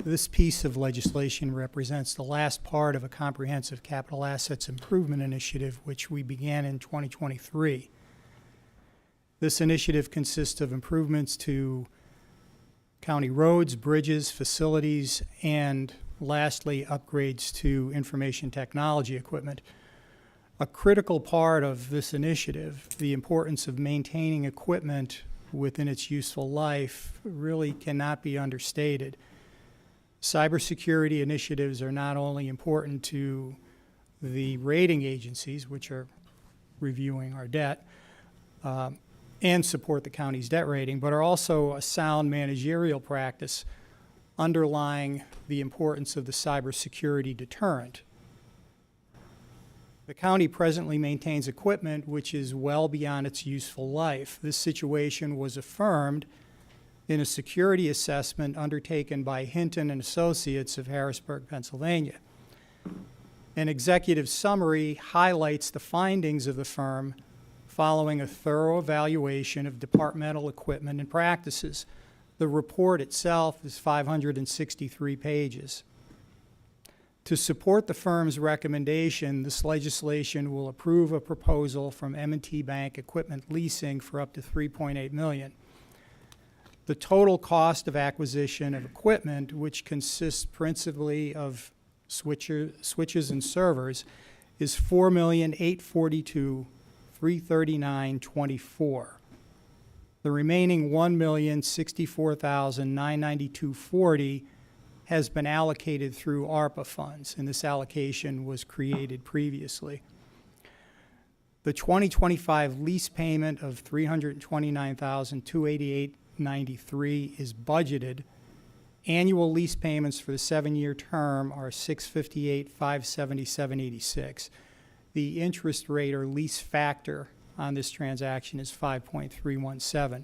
This piece of legislation represents the last part of a comprehensive capital assets improvement initiative, which we began in 2023. This initiative consists of improvements to county roads, bridges, facilities, and lastly, upgrades to information technology equipment. A critical part of this initiative, the importance of maintaining equipment within its useful life, really cannot be understated. Cybersecurity initiatives are not only important to the rating agencies, which are reviewing our debt, and support the county's debt rating, but are also a sound managerial practice underlying the importance of the cybersecurity deterrent. The county presently maintains equipment which is well beyond its useful life. This situation was affirmed in a security assessment undertaken by Hinton and Associates of Harrisburg, Pennsylvania. An executive summary highlights the findings of the firm following a thorough evaluation of departmental equipment and practices. The report itself is 563 pages. To support the firm's recommendation, this legislation will approve a proposal from M&T Bank Equipment Leasing for up to $3.8 million. The total cost of acquisition of equipment, which consists principally of switches and servers, is $4,842,339.24. The remaining $1,064,992.40 has been allocated through ARPA funds, and this allocation was created previously. The 2025 lease payment of $329,288.93 is budgeted. Annual lease payments for the 7-year term are $658,577.86. The interest rate or lease factor on this transaction is 5.317.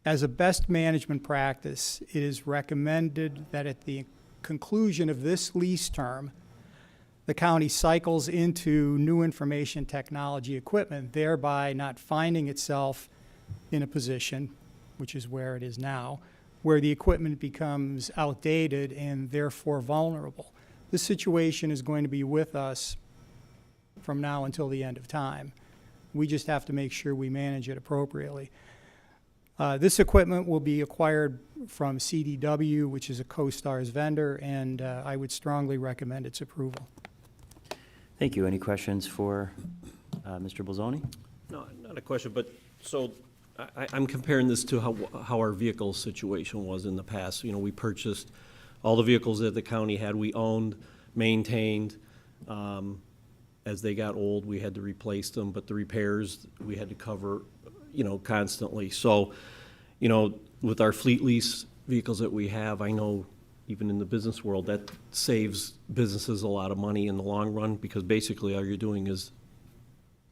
As a best management practice, it is recommended that at the conclusion of this lease term, the county cycles into new information technology equipment, thereby not finding itself in a position, which is where it is now, where the equipment becomes outdated and therefore vulnerable. This situation is going to be with us from now until the end of time. We just have to make sure we manage it appropriately. This equipment will be acquired from CDW, which is a CoStar's vendor, and I would strongly recommend its approval. Thank you. Any questions for Mr. Bolzoni? No, not a question, but so I'm comparing this to how our vehicle situation was in the past. You know, we purchased all the vehicles that the county had, we owned, maintained. As they got old, we had to replace them, but the repairs we had to cover, you know, constantly. So, you know, with our fleet lease vehicles that we have, I know even in the business world, that saves businesses a lot of money in the long run, because basically all you're doing is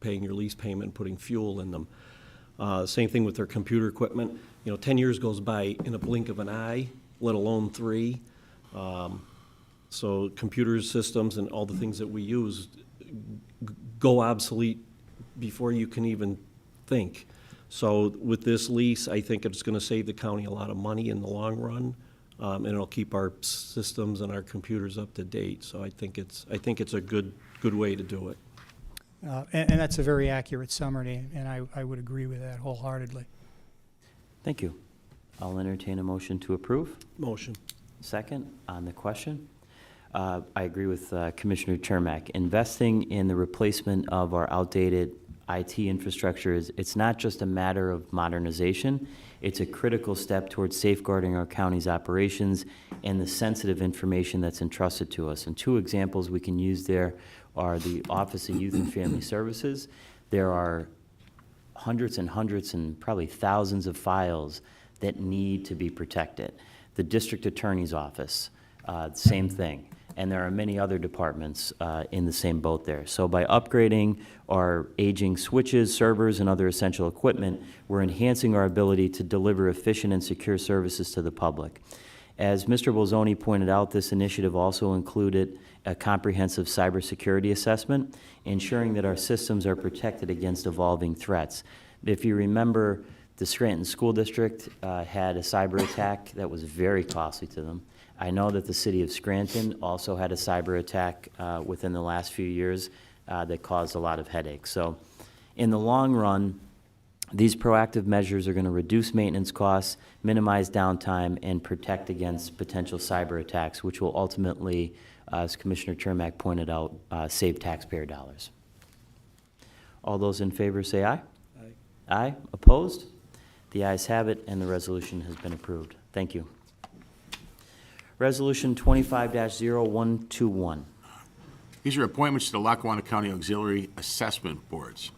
paying your lease payment and putting fuel in them. Same thing with their computer equipment. You know, 10 years goes by in a blink of an eye, let alone 3. So computers, systems, and all the things that we use go obsolete before you can even think. So with this lease, I think it's going to save the county a lot of money in the long run, and it'll keep our systems and our computers up to date. So I think it's a good way to do it. And that's a very accurate summary, and I would agree with that wholeheartedly. Thank you. I'll entertain a motion to approve. Motion. Second, on the question. I agree with Commissioner Chermak. Investing in the replacement of our outdated IT infrastructure it's not just a matter of modernization. It's a critical step towards safeguarding our county's operations and the sensitive information that's entrusted to us. And 2 examples we can use there are the Office of Youth and Family Services. There are hundreds and hundreds and probably thousands of files that need to be protected. The District Attorney's Office, same thing. And there are many other departments in the same boat there. So by upgrading our aging switches, servers, and other essential equipment, we're enhancing our ability to deliver efficient and secure services to the public. As Mr. Bolzoni pointed out, this initiative also included a comprehensive cybersecurity assessment, ensuring that our systems are protected against evolving threats. If you remember, the Scranton School District had a cyber attack that was very costly to them. I know that the city of Scranton also had a cyber attack within the last few years that caused a lot of headaches. So in the long run, these proactive measures are going to reduce maintenance costs, minimize downtime, and protect against potential cyber attacks, which will ultimately, as Commissioner Chermak pointed out, save taxpayer dollars. All those in favor say aye. Aye. Aye. Opposed? The ayes have it, and the resolution has been approved. Thank you. Resolution 25-0121. These are appointments to the Lackawanna County Auxiliary Assessment Boards.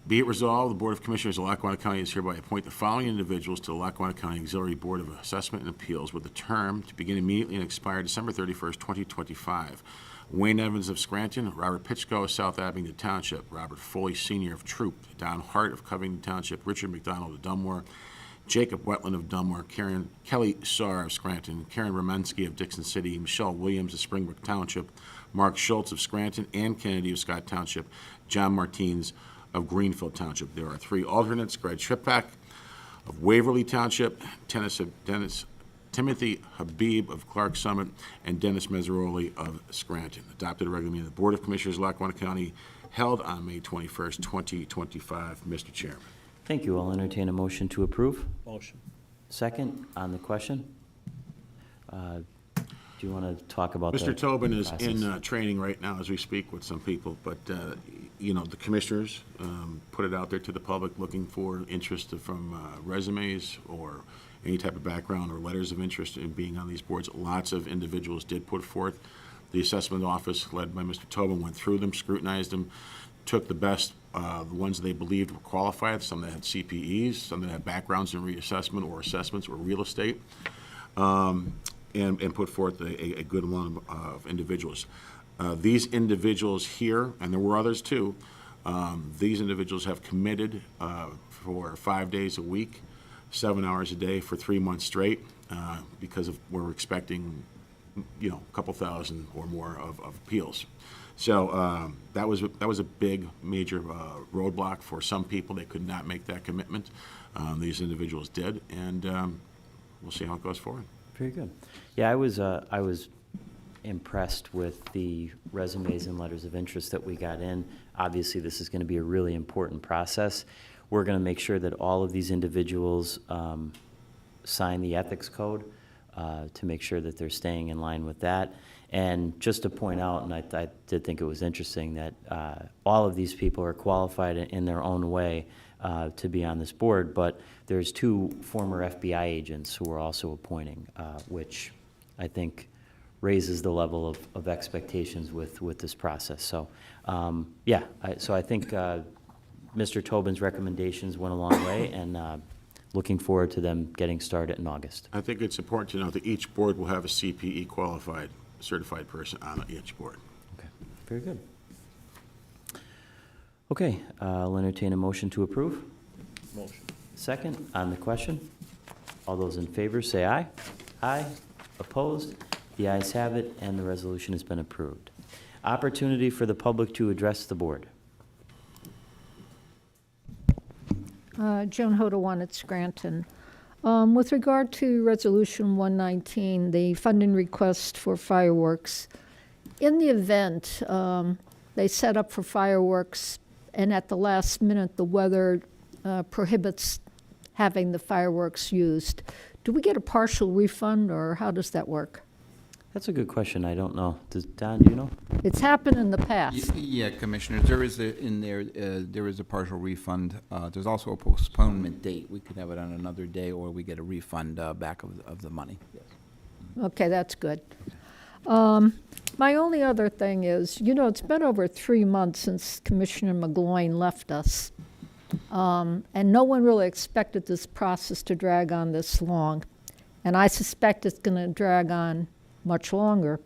Be it resolved, the Board of Commissioners of Lackawanna County is hereby appoint the following individuals to the Lackawanna County Auxiliary Board of Assessment and Appeals with a term to begin immediately and expire December 31st, 2025. Wayne Evans of Scranton, Robert Pitchko of South Abingdon Township, Robert Foley Sr. of Troop, Don Hart of Covington Township, Richard McDonald of Dunmore, Jacob Wetland of Dunmore, Kelly Saar of Scranton, Karen Romensky of Dixon City, Michelle Williams of Springbrook Township, Mark Schultz of Scranton, Ann Kennedy of Scott Township, John Martins of Greenfield Township. There are 3 alternates: Greg Tripak of Waverly Township, Timothy Habib of Clark Summit, and Dennis Mezzaroli of Scranton. Adopted a regular meeting of the Board of Commissioners of Lackawanna County held on May 21st, 2025. Mr. Chairman. Thank you. I'll entertain a motion to approve. Motion. Second, on the question. Do you want to talk about Mr. the Tobin is process? in training right now as we speak with some people, but the commissioners put it out there to the public looking for interest from resumes or any type of background or letters of interest in being on these boards. Lots of individuals did put forth. The assessment office, led by Mr. Tobin, went through them, scrutinized them, took the best, the ones they believed were qualified, some that had CPEs, some that had backgrounds in reassessment or assessments or real estate, and put forth a good amount of individuals. These individuals here, and there were others too, these individuals have committed for 5 days a week, 7 hours a day for 3 months straight, because we're expecting, a couple thousand or more of appeals. So that was a big, major roadblock for some people. They could not make that commitment. These individuals did, and we'll see how it goes forward. Very good. Yeah, I was impressed with the resumes and letters of interest that we got in. Obviously, this is going to be a really important process. We're going to make sure that all of these individuals sign the ethics code to make sure that they're staying in line with that. And just to point out, and I did think it was interesting that all of these people are qualified in their own way to be on this board, but there's 2 former FBI agents who are also appointing, which I think raises the level of expectations with this process. So, so I think Mr. Tobin's recommendations went a long way, and looking forward to them getting started in August. I think it's important to note that each board will have a CPE qualified, certified person on each board. Okay, very good. Okay, I'll entertain a motion to approve. Motion. Second, on the question. All those in favor say aye. Aye. Opposed? The ayes have it, and the resolution has been approved. Opportunity for the public to address the board. Joan Hoda, at Scranton. With regard to Resolution 119, the funding request for fireworks, in the event they set up for fireworks and at the last minute the weather prohibits having the fireworks used, do we get a partial refund, or how does that work? That's a good question. I don't know. Don, do you know? It's happened in the past. Yeah, Commissioners, there is there is a partial refund. There's also a postponement date. We could have it on another day, or we get a refund back of the money. Yes. Okay, that's good. My only other thing is, it's been over 3 months since Commissioner McGloin left us. And no one really expected this process to drag on this long. And I suspect it's going to drag on much longer.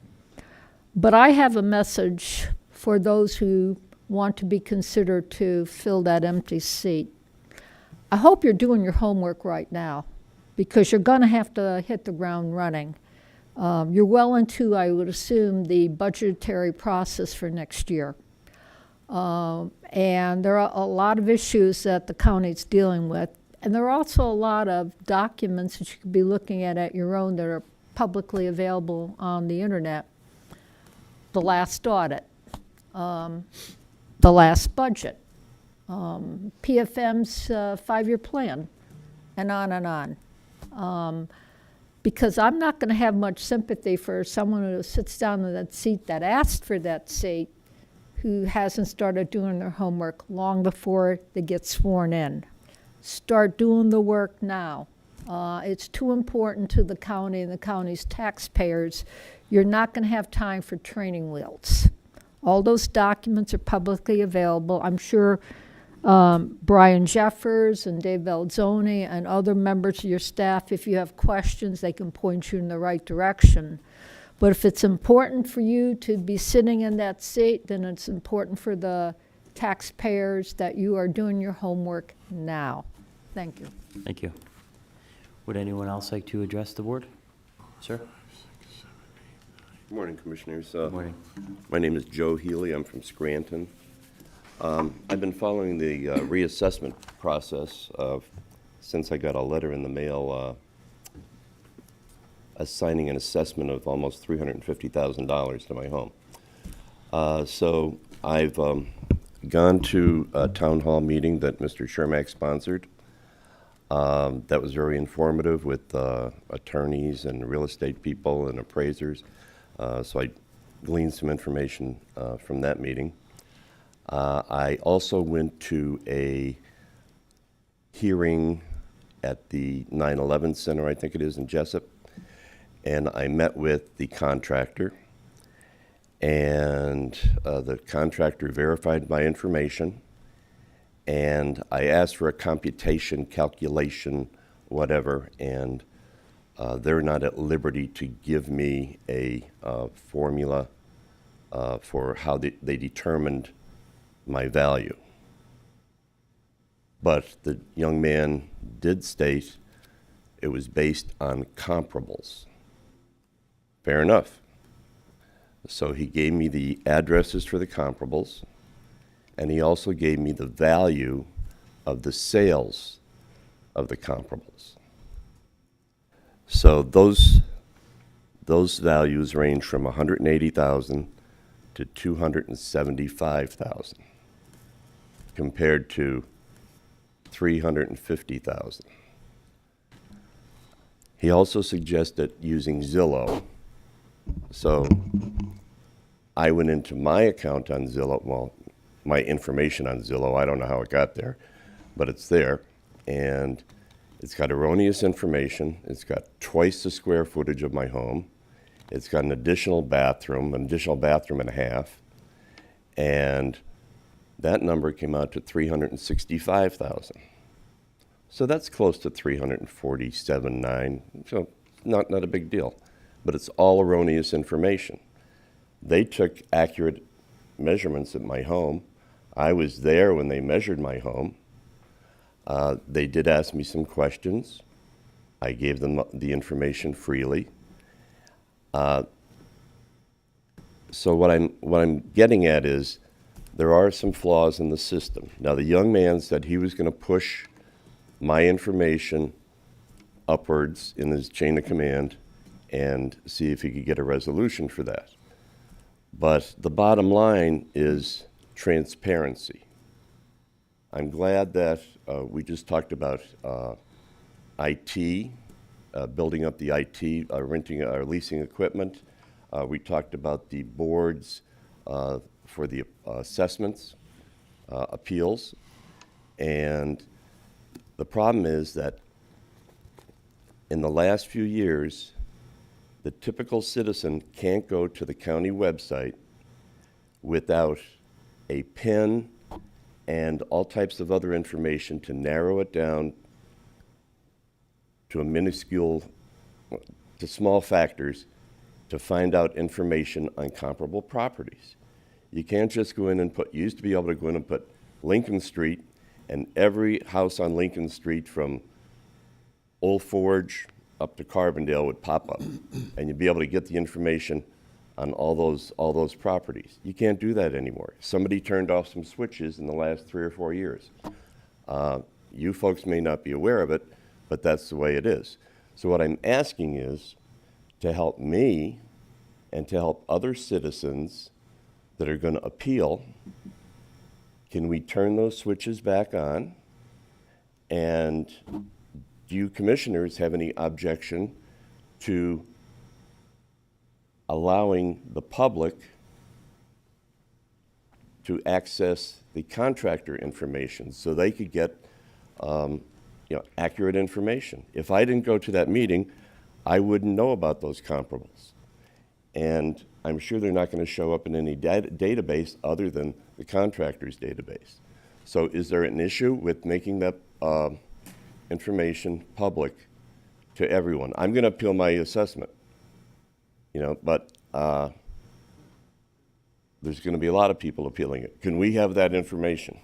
But I have a message for those who want to be considered to fill that empty seat. I hope you're doing your homework right now, because you're going to have to hit the ground running. You're well into, I would assume, the budgetary process for next year. And there are a lot of issues that the county's dealing with. And there are also a lot of documents that you could be looking at your own that are publicly available on the internet. The last audit, the last budget, PFM's 5-year plan, and on and on. Because I'm not going to have much sympathy for someone who sits down in that seat that asked for that seat, who hasn't started doing their homework long before they get sworn in. Start doing the work now. It's too important to the county and the county's taxpayers. You're not going to have time for training wheels. All those documents are publicly available. I'm sure Brian Jeffers and Dave Valzoni and other members of your staff, if you have questions, they can point you in the right direction. But if it's important for you to be sitting in that seat, then it's important for the taxpayers that you are doing your homework now. Thank you. Thank you. Would anyone else like to address the board? Sir? Good morning, Commissioners. Good morning. My name is Joe Healy. I'm from Scranton. I've been following the reassessment process since I got a letter in the mail assigning an assessment of almost $350,000 to my home. So I've gone to a town hall meeting that Mr. Shermack sponsored. That was very informative with attorneys and real estate people and appraisers. So I gleaned some information from that meeting. I also went to a hearing at the 9/11 Center, I think it is, in Jessup, and I met with the contractor, and the contractor verified my information, and I asked for a computation, calculation, whatever, and they're not at liberty to give me a formula for how they determined my value. But the young man did state it was based on comparables. Fair enough. So he gave me the addresses for the comparables, and he also gave me the value of the sales of the comparables. So those values range from $180,000 to $275,000, compared to $350,000. He also suggested using Zillow. So I went into my account on Zillow, well, my information on Zillow, I don't know how it got there, but it's there, and it's got erroneous information. It's got twice the square footage of my home. It's got an additional bathroom and a half, and that number came out to $365,000. So that's close to $347,900. So not a big deal, but it's all erroneous information. They took accurate measurements of my home. I was there when they measured my home. They did ask me some questions. I gave them the information freely. So what I'm getting at is there are some flaws in the system. Now, the young man said he was going to push my information upwards in his chain of command and see if he could get a resolution for that. But the bottom line is transparency. I'm glad that we just talked about IT, building up the IT, renting or leasing equipment. We talked about the boards for the assessments, appeals, and the problem is that in the last few years, the typical citizen can't go to the county website without a pen and all types of other information to narrow it down to a minuscule, to small factors to find out information on comparable properties. You can't just go in and put, you used to be able to go in and put Lincoln Street, and every house on Lincoln Street from Old Forge up to Carbondale would pop up, and you'd be able to get the information on all those properties. You can't do that anymore. Somebody turned off some switches in the last 3 or 4 years. You folks may not be aware of it, but that's the way it is. So what I'm asking is to help me and to help other citizens that are going to appeal. Can we turn those switches back on? And do you commissioners have any objection to allowing the public to access the contractor information so they could get accurate information? If I didn't go to that meeting, I wouldn't know about those comparables. And I'm sure they're not going to show up in any database other than the contractor's database. So is there an issue with making that information public to everyone? I'm going to appeal my assessment, but there's going to be a lot of people appealing it. Can we have that information?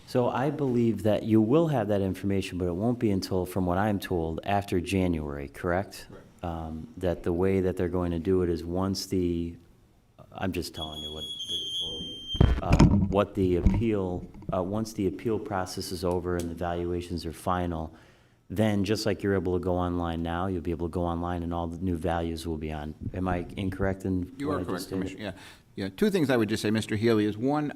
So I believe that you will have that information, but it won't be until, from what I'm told, after January, correct? That the way that they're going to do it is once the, I'm just telling you what the appeal, once the appeal process is over and the valuations are final, then just like you're able to go online now, you'll be able to go online and all the new values will be on. Am I incorrect in You what are I correct, just stated? Commissioner. Yeah. Two things I would just say, Mr. Healy, is one,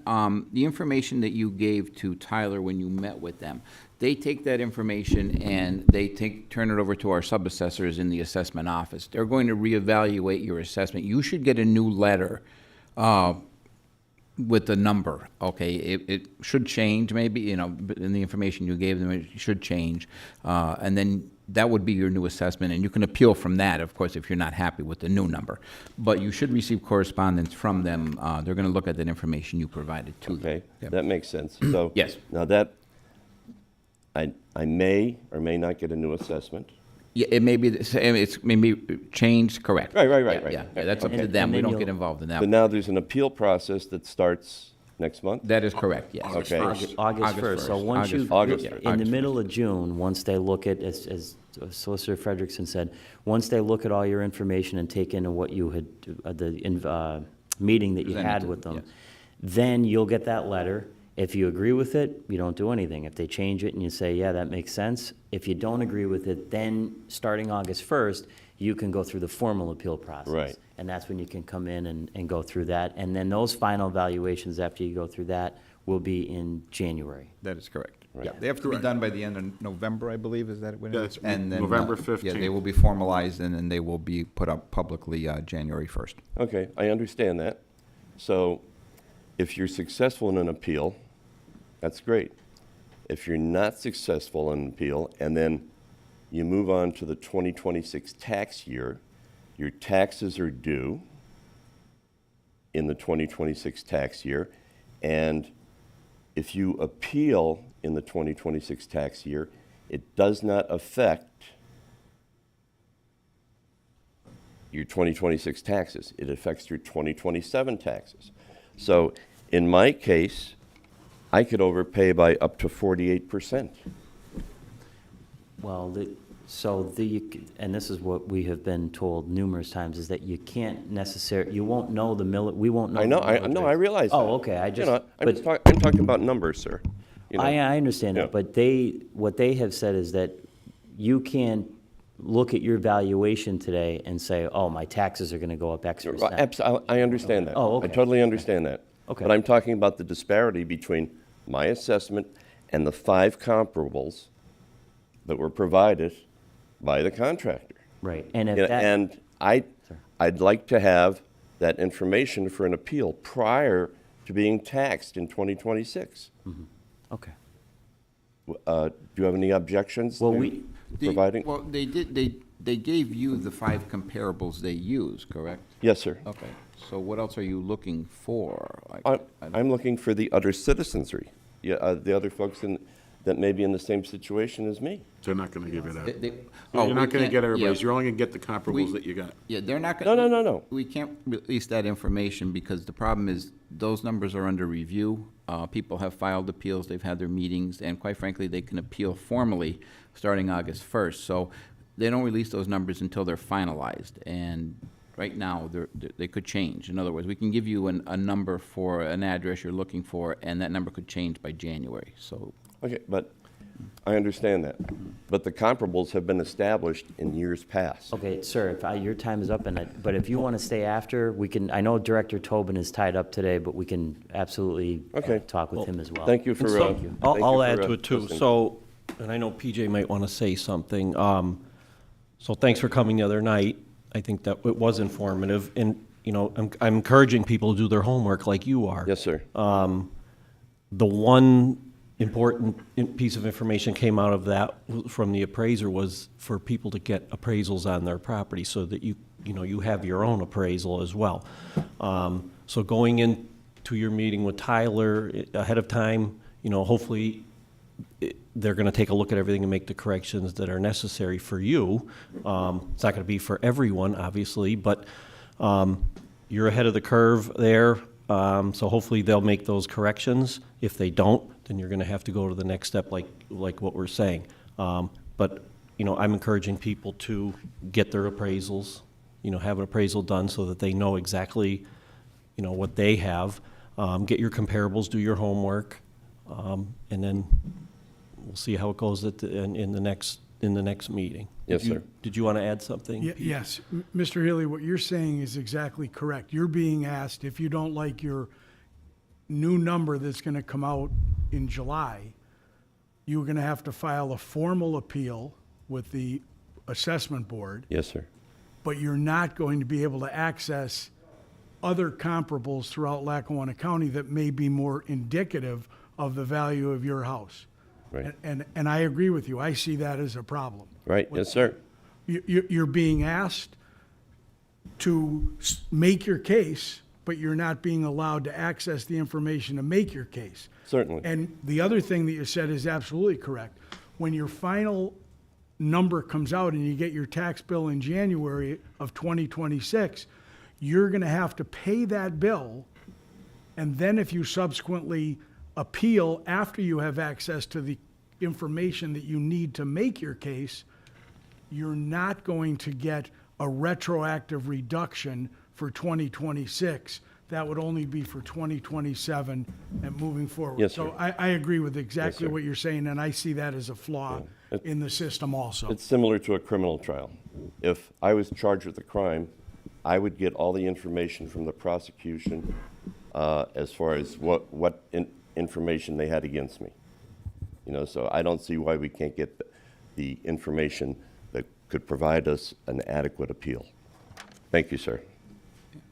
the information that you gave to Tyler when you met with them, they take that information and they turn it over to our subassessors in the assessment office. They're going to reevaluate your assessment. You should get a new letter with the number, okay? It should change maybe, you know, but in the information you gave them, it should change. And then that would be your new assessment, and you can appeal from that, of course, if you're not happy with the new number. But you should receive correspondence from them. They're going to look at that information you provided to them. Okay, that makes sense. So. Yes. Now that, I may or may not get a new assessment. Yeah, it may be the same, it's maybe changed, correct. Right. Yeah, that's up to And them. We then don't you'll- get involved in that. But now there's an appeal process that starts next month? That is correct, yes. Okay. August 1st. So August once you, 1st. August in 1st. the August middle of June, once they look at, as Solicitor Frederickson said, once they look at all your information and take in what you had, the meeting that you Presented had to with them, them, yes. then you'll get that letter. If you agree with it, you don't do anything. If they change it and you say, yeah, that makes sense, if you don't agree with it, then starting August 1st, you can go through the formal appeal process. Right. And that's when you can come in and go through that. And then those final evaluations, after you go through that, will be in January. That is correct. Right. Yeah, they have to be Correct. done by the end of November, I believe, is that when it Yeah, is? it's And then, November Yeah, they 15th. will be formalized, and then they will be put up publicly January 1st. Okay, I understand that. So if you're successful in an appeal, that's great. If you're not successful in an appeal, and then you move on to the 2026 tax year, your taxes are due in the 2026 tax year, and if you appeal in the 2026 tax year, it does not affect your 2026 taxes. It affects your 2027 taxes. So in my case, I could overpay by up to 48%. Well, and this is what we have been told numerous times, is that you can't necessarily, you won't know we won't know. I know, the no, millage I rate. realize that. Oh, okay, I You just. know, but I'm talking about numbers, sir. You know. I understand Yeah. that, but what they have said is that you can't look at your valuation today and say, oh, my taxes are gonna go up X percent. I understand that. Oh, okay. I totally understand that. Okay. But I'm talking about the disparity between my assessment and the 5 comparables that were provided by the contractor. Right, and if Yeah, that. And I'd like to have that information for an appeal prior to being taxed in 2026. Okay. Do you have any objections Well, to providing? Well, they gave you the 5 comparables they use, correct? Yes, sir. Okay, so what else are you looking for? I'm looking for the other citizenry, the other folks that may be in the same situation as me. They're not going to give you that. Oh, You're we not going to can't- get everybody's. yeah. You're only going to get the comparables We- that you got. Yeah, they're not No, gonna. no. We can't release that information because the problem is those numbers are under review. People have filed appeals, they've had their meetings, and quite frankly, they can appeal formally starting August 1st. So they don't release those numbers until they're finalized. And right now, they could change. In other words, we can give you a number for an address you're looking for, and that number could change by January. So Okay, but I understand that. But the comparables have been established in years past. Okay, sir, your time is up, but if you want to stay after, we can, I know Director Tobin is tied up today, but we can absolutely Okay. talk with him as well. Thank you for, So, thank you I'll for, add to it too. listening. So, and I know PJ might want to say something. So thanks for coming the other night. I think that it was informative, and, you know, I'm encouraging people to do their homework like you are. Yes, sir. The one important piece of information came out of that from the appraiser was for people to get appraisals on their property so that you have your own appraisal as well. So going into your meeting with Tyler ahead of time, hopefully they're going to take a look at everything and make the corrections that are necessary for you. It's not going to be for everyone, obviously, but you're ahead of the curve there. So hopefully they'll make those corrections. If they don't, then you're going to have to go to the next step, like what we're saying. But I'm encouraging people to get their appraisals, have an appraisal done so that they know exactly, what they have. Get your comparables, do your homework, and then we'll see how it goes in the next meeting. Yes, sir. Did you want to add something? Yes, Mr. Healy, what you're saying is exactly correct. You're being asked, if you don't like your new number that's going to come out in July, you're going to have to file a formal appeal with the assessment board, Yes, sir. but you're not going to be able to access other comparables throughout Lackawanna County that may be more indicative of the value of your house. Right. And I agree with you. I see that as a problem. Right, yes, sir. You're being asked to make your case, but you're not being allowed to access the information to make your case. Certainly. And the other thing that you said is absolutely correct. When your final number comes out and you get your tax bill in January of 2026, you're going to have to pay that bill. And then if you subsequently appeal after you have access to the information that you need to make your case, you're not going to get a retroactive reduction for 2026. That would only be for 2027 and moving forward. Yes, sir. So I agree with exactly Yes, sir. what you're saying, and I see that as a flaw in the system also. It's similar to a criminal trial. If I was charged with a crime, I would get all the information from the prosecution as far as what information they had against me. You know, so I don't see why we can't get the information that could provide us an adequate appeal. Thank you, sir.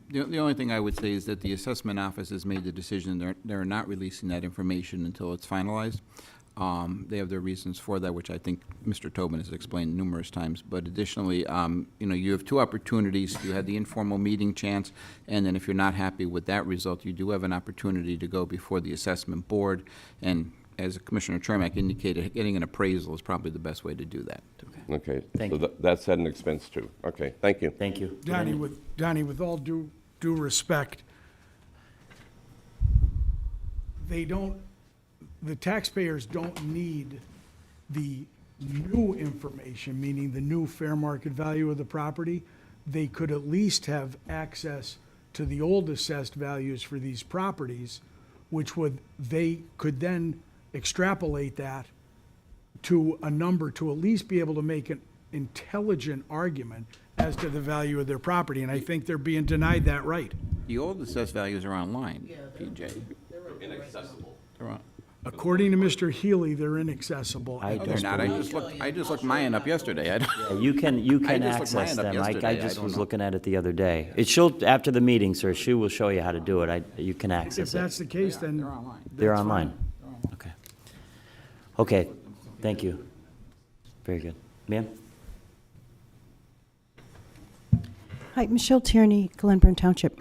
The only thing I would say is that the assessment office has made the decision they're not releasing that information until it's finalized. They have their reasons for that, which I think Mr. Tobin has explained numerous times. But additionally, you know, you have two opportunities. You had the informal meeting chance, and then if you're not happy with that result, you do have an opportunity to go before the assessment board. And as Commissioner Chermak indicated, getting an appraisal is probably the best way to do that. Okay, Thank so that's at an expense too. Okay, thank you. Thank you. Donnie, with all due respect, the taxpayers don't need the new information, meaning the new fair market value of the property. They could at least have access to the old assessed values for these properties, they could then extrapolate that to a number to at least be able to make an intelligent argument as to the value of their property, and I think they're being denied that right. The old assessed values are online, PJ. They're inaccessible. They're on. According to Mr. Healy, they're inaccessible. They're not. I just looked mine up yesterday. You can I just looked access mine up them. I yesterday. just I was don't know. looking at it the other day. After the meeting, sir, she will show you how to do it. You can If access it. that's the case, then They're online. They're that's online. fine. Okay. Okay, thank you. Very good. Ma'am? Hi, Michelle Tierney, Glenburn Township.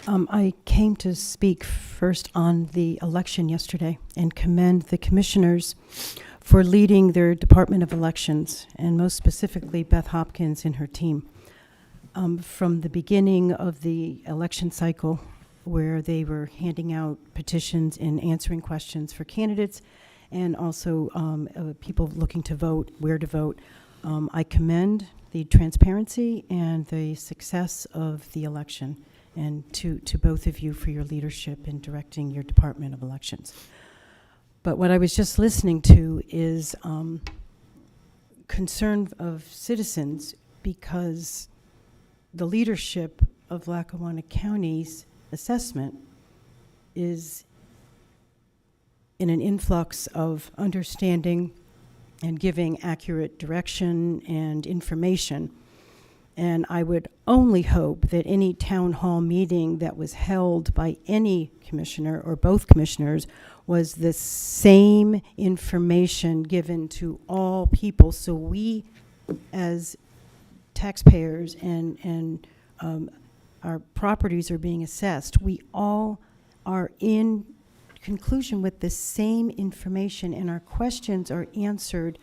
I came to speak first on the election yesterday and commend the commissioners for leading their Department of Elections, and most specifically Beth Hopkins and her team. From the beginning of the election cycle, where they were handing out petitions and answering questions for candidates, and also people looking to vote, where to vote, I commend the transparency and the success of the election, and to both of you for your leadership in directing your Department of Elections. But what I was just listening to is concern of citizens, because the leadership of Lackawanna County's assessment is in an influx of understanding and giving accurate direction and information. And I would only hope that any town hall meeting that was held by any commissioner or both commissioners was the same information given to all people, so we as taxpayers and our properties are being assessed, we all are in conclusion with the same information, and our questions are answered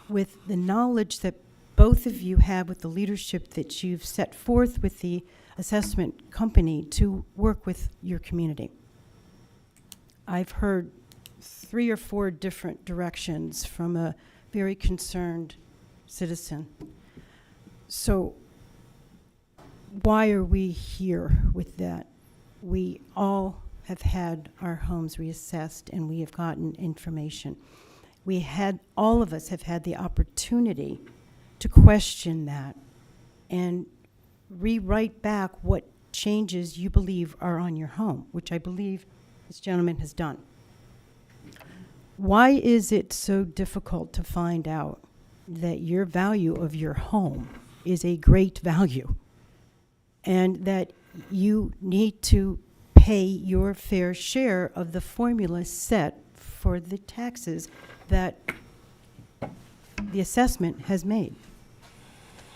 with the knowledge that both of you have, with the leadership that you've set forth with the assessment company to work with your community. I've heard 3 or 4 different directions from a very concerned citizen. So why are we here with that? We all have had our homes reassessed, and we have gotten information. All of us have had the opportunity to question that and rewrite back what changes you believe are on your home, which I believe this gentleman has done. Why is it so difficult to find out that your value of your home is a great value, and that you need to pay your fair share of the formula set for the taxes that the assessment has made.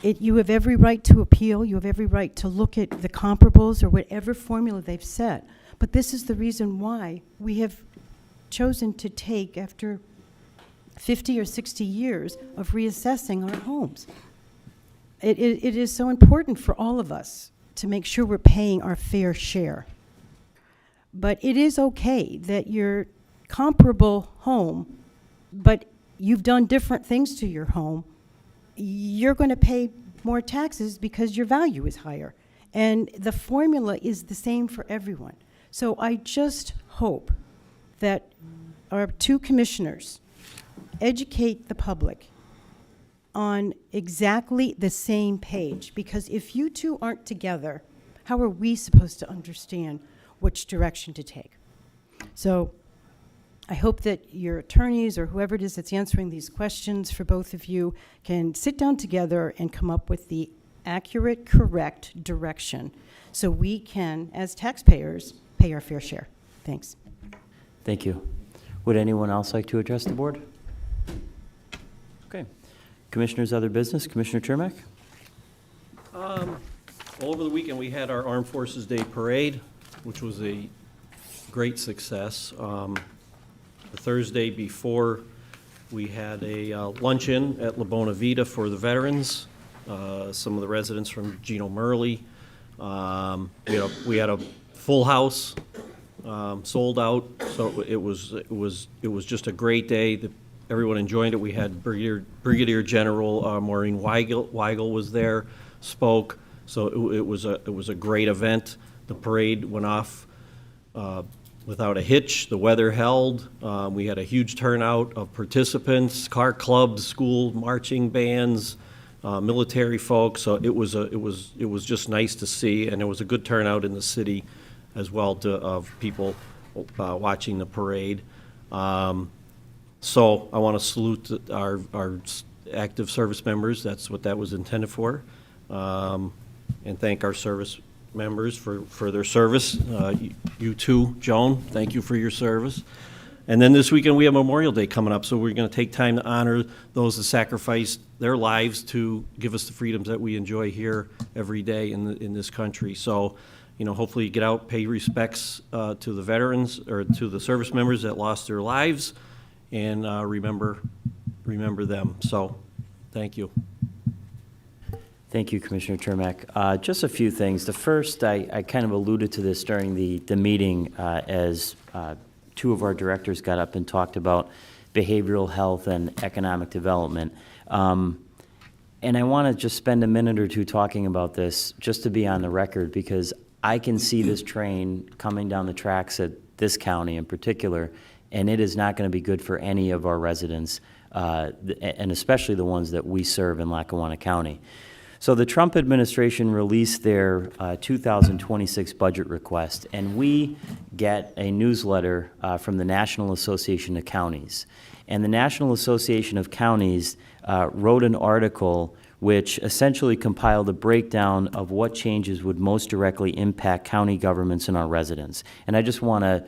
You have every right to appeal, you have every right to look at the comparables or whatever formula they've set, but this is the reason why we have chosen to take, after 50 or 60 years of reassessing our homes. It is so important for all of us to make sure we're paying our fair share. But it is okay that your comparable home, but you've done different things to your home, you're going to pay more taxes because your value is higher. And the formula is the same for everyone. So I just hope that our two commissioners educate the public on exactly the same page, because if you two aren't together, how are we supposed to understand which direction to take? So I hope that your attorneys or whoever it is that's answering these questions for both of you can sit down together and come up with the accurate, correct direction so we can, as taxpayers, pay our fair share. Thanks. Thank you. Would anyone else like to address the board? Okay. Commissioners, other business. Commissioner Chermak? All over the weekend, we had our Armed Forces Day Parade, which was a great success. The Thursday before, we had a luncheon at La Bona Vita for the veterans, some of the residents from Gino Murley. We had a full house, sold out, so it was just a great day. Everyone enjoyed it. We had Brigadier General Maureen Weigel was there, spoke. So it was a great event. The parade went off without a hitch. The weather held. We had a huge turnout of participants, car clubs, school marching bands, military folks. So it was just nice to see, and it was a good turnout in the city as well of people watching the parade. So I want to salute our active service members. That's what that was intended for. And thank our service members for their service. You too, Joan, thank you for your service. And then this weekend we have Memorial Day coming up, so we're going to take time to honor those that sacrificed their lives to give us the freedoms that we enjoy here every day in this country. So, hopefully you get out, pay respects to the veterans or to the service members that lost their lives, and remember them. So, thank you. Thank you, Commissioner Chermak. Just a few things. The first, I kind of alluded to this during the meeting as two of our directors got up and talked about behavioral health and economic development. And I want to just spend a minute or two talking about this just to be on the record, because I can see this train coming down the tracks at this county in particular, and it is not going to be good for any of our residents, and especially the ones that we serve in Lackawanna County. So the Trump administration released their 2026 budget request, and we get a newsletter from the National Association of Counties. And the National Association of Counties wrote an article which essentially compiled a breakdown of what changes would most directly impact county governments and our residents. And I just want to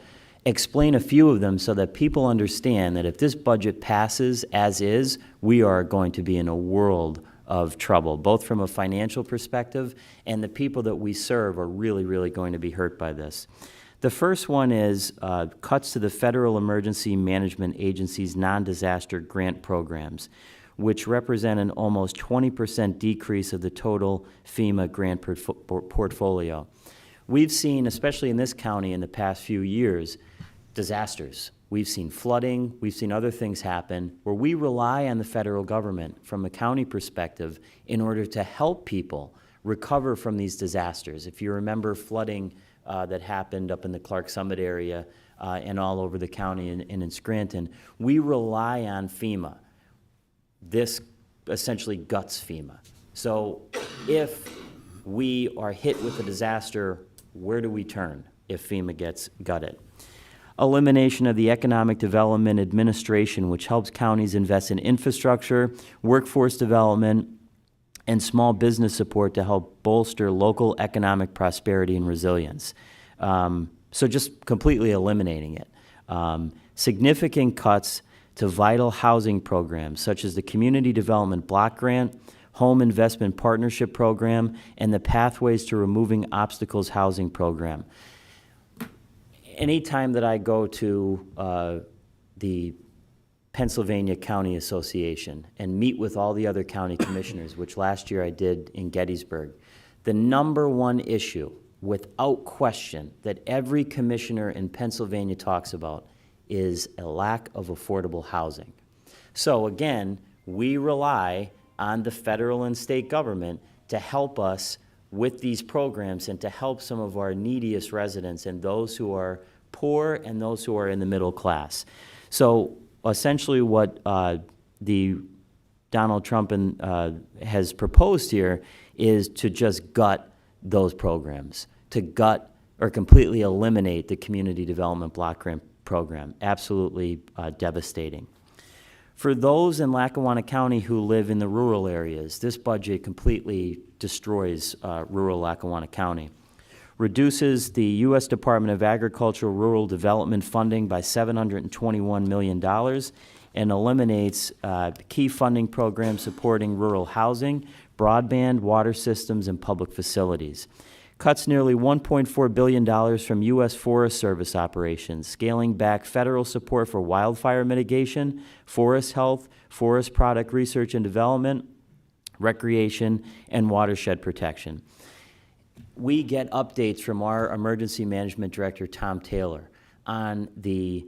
explain a few of them so that people understand that if this budget passes as is, we are going to be in a world of trouble, both from a financial perspective, and the people that we serve are really, really going to be hurt by this. The first one is cuts to the Federal Emergency Management Agency's non-disaster grant programs, which represent an almost 20% decrease of the total FEMA grant portfolio. We've seen, especially in this county in the past few years, disasters. We've seen flooding, we've seen other things happen where we rely on the federal government from a county perspective in order to help people recover from these disasters. If you remember flooding that happened up in the Clark Summit area and all over the county and in Scranton, we rely on FEMA. This essentially guts FEMA. So if we are hit with a disaster, where do we turn if FEMA gets gutted? Elimination of the Economic Development Administration, which helps counties invest in infrastructure, workforce development, and small business support to help bolster local economic prosperity and resilience. So just completely eliminating it. Significant cuts to vital housing programs such as the Community Development Block Grant, Home Investment Partnership Program, and the Pathways to Removing Obstacles Housing Program. Anytime that I go to the Pennsylvania County Association and meet with all the other county commissioners, which last year I did in Gettysburg, the number one issue, without question, that every commissioner in Pennsylvania talks about is a lack of affordable housing. So again, we rely on the federal and state government to help us with these programs and to help some of our neediest residents and those who are poor and those who are in the middle class. So essentially what the Donald Trump has proposed here is to just gut those programs, to gut or completely eliminate the Community Development Block Grant Program. Absolutely devastating. For those in Lackawanna County who live in the rural areas, this budget completely destroys rural Lackawanna County. Reduces the U.S. Department of Agriculture Rural Development funding by $721 million and eliminates key funding programs supporting rural housing, broadband, water systems, and public facilities. Cuts nearly $1.4 billion from U.S. Forest Service operations, scaling back federal support for wildfire mitigation, forest health, forest product research and development, recreation, and watershed protection. We get updates from our emergency management director, Tom Taylor, on the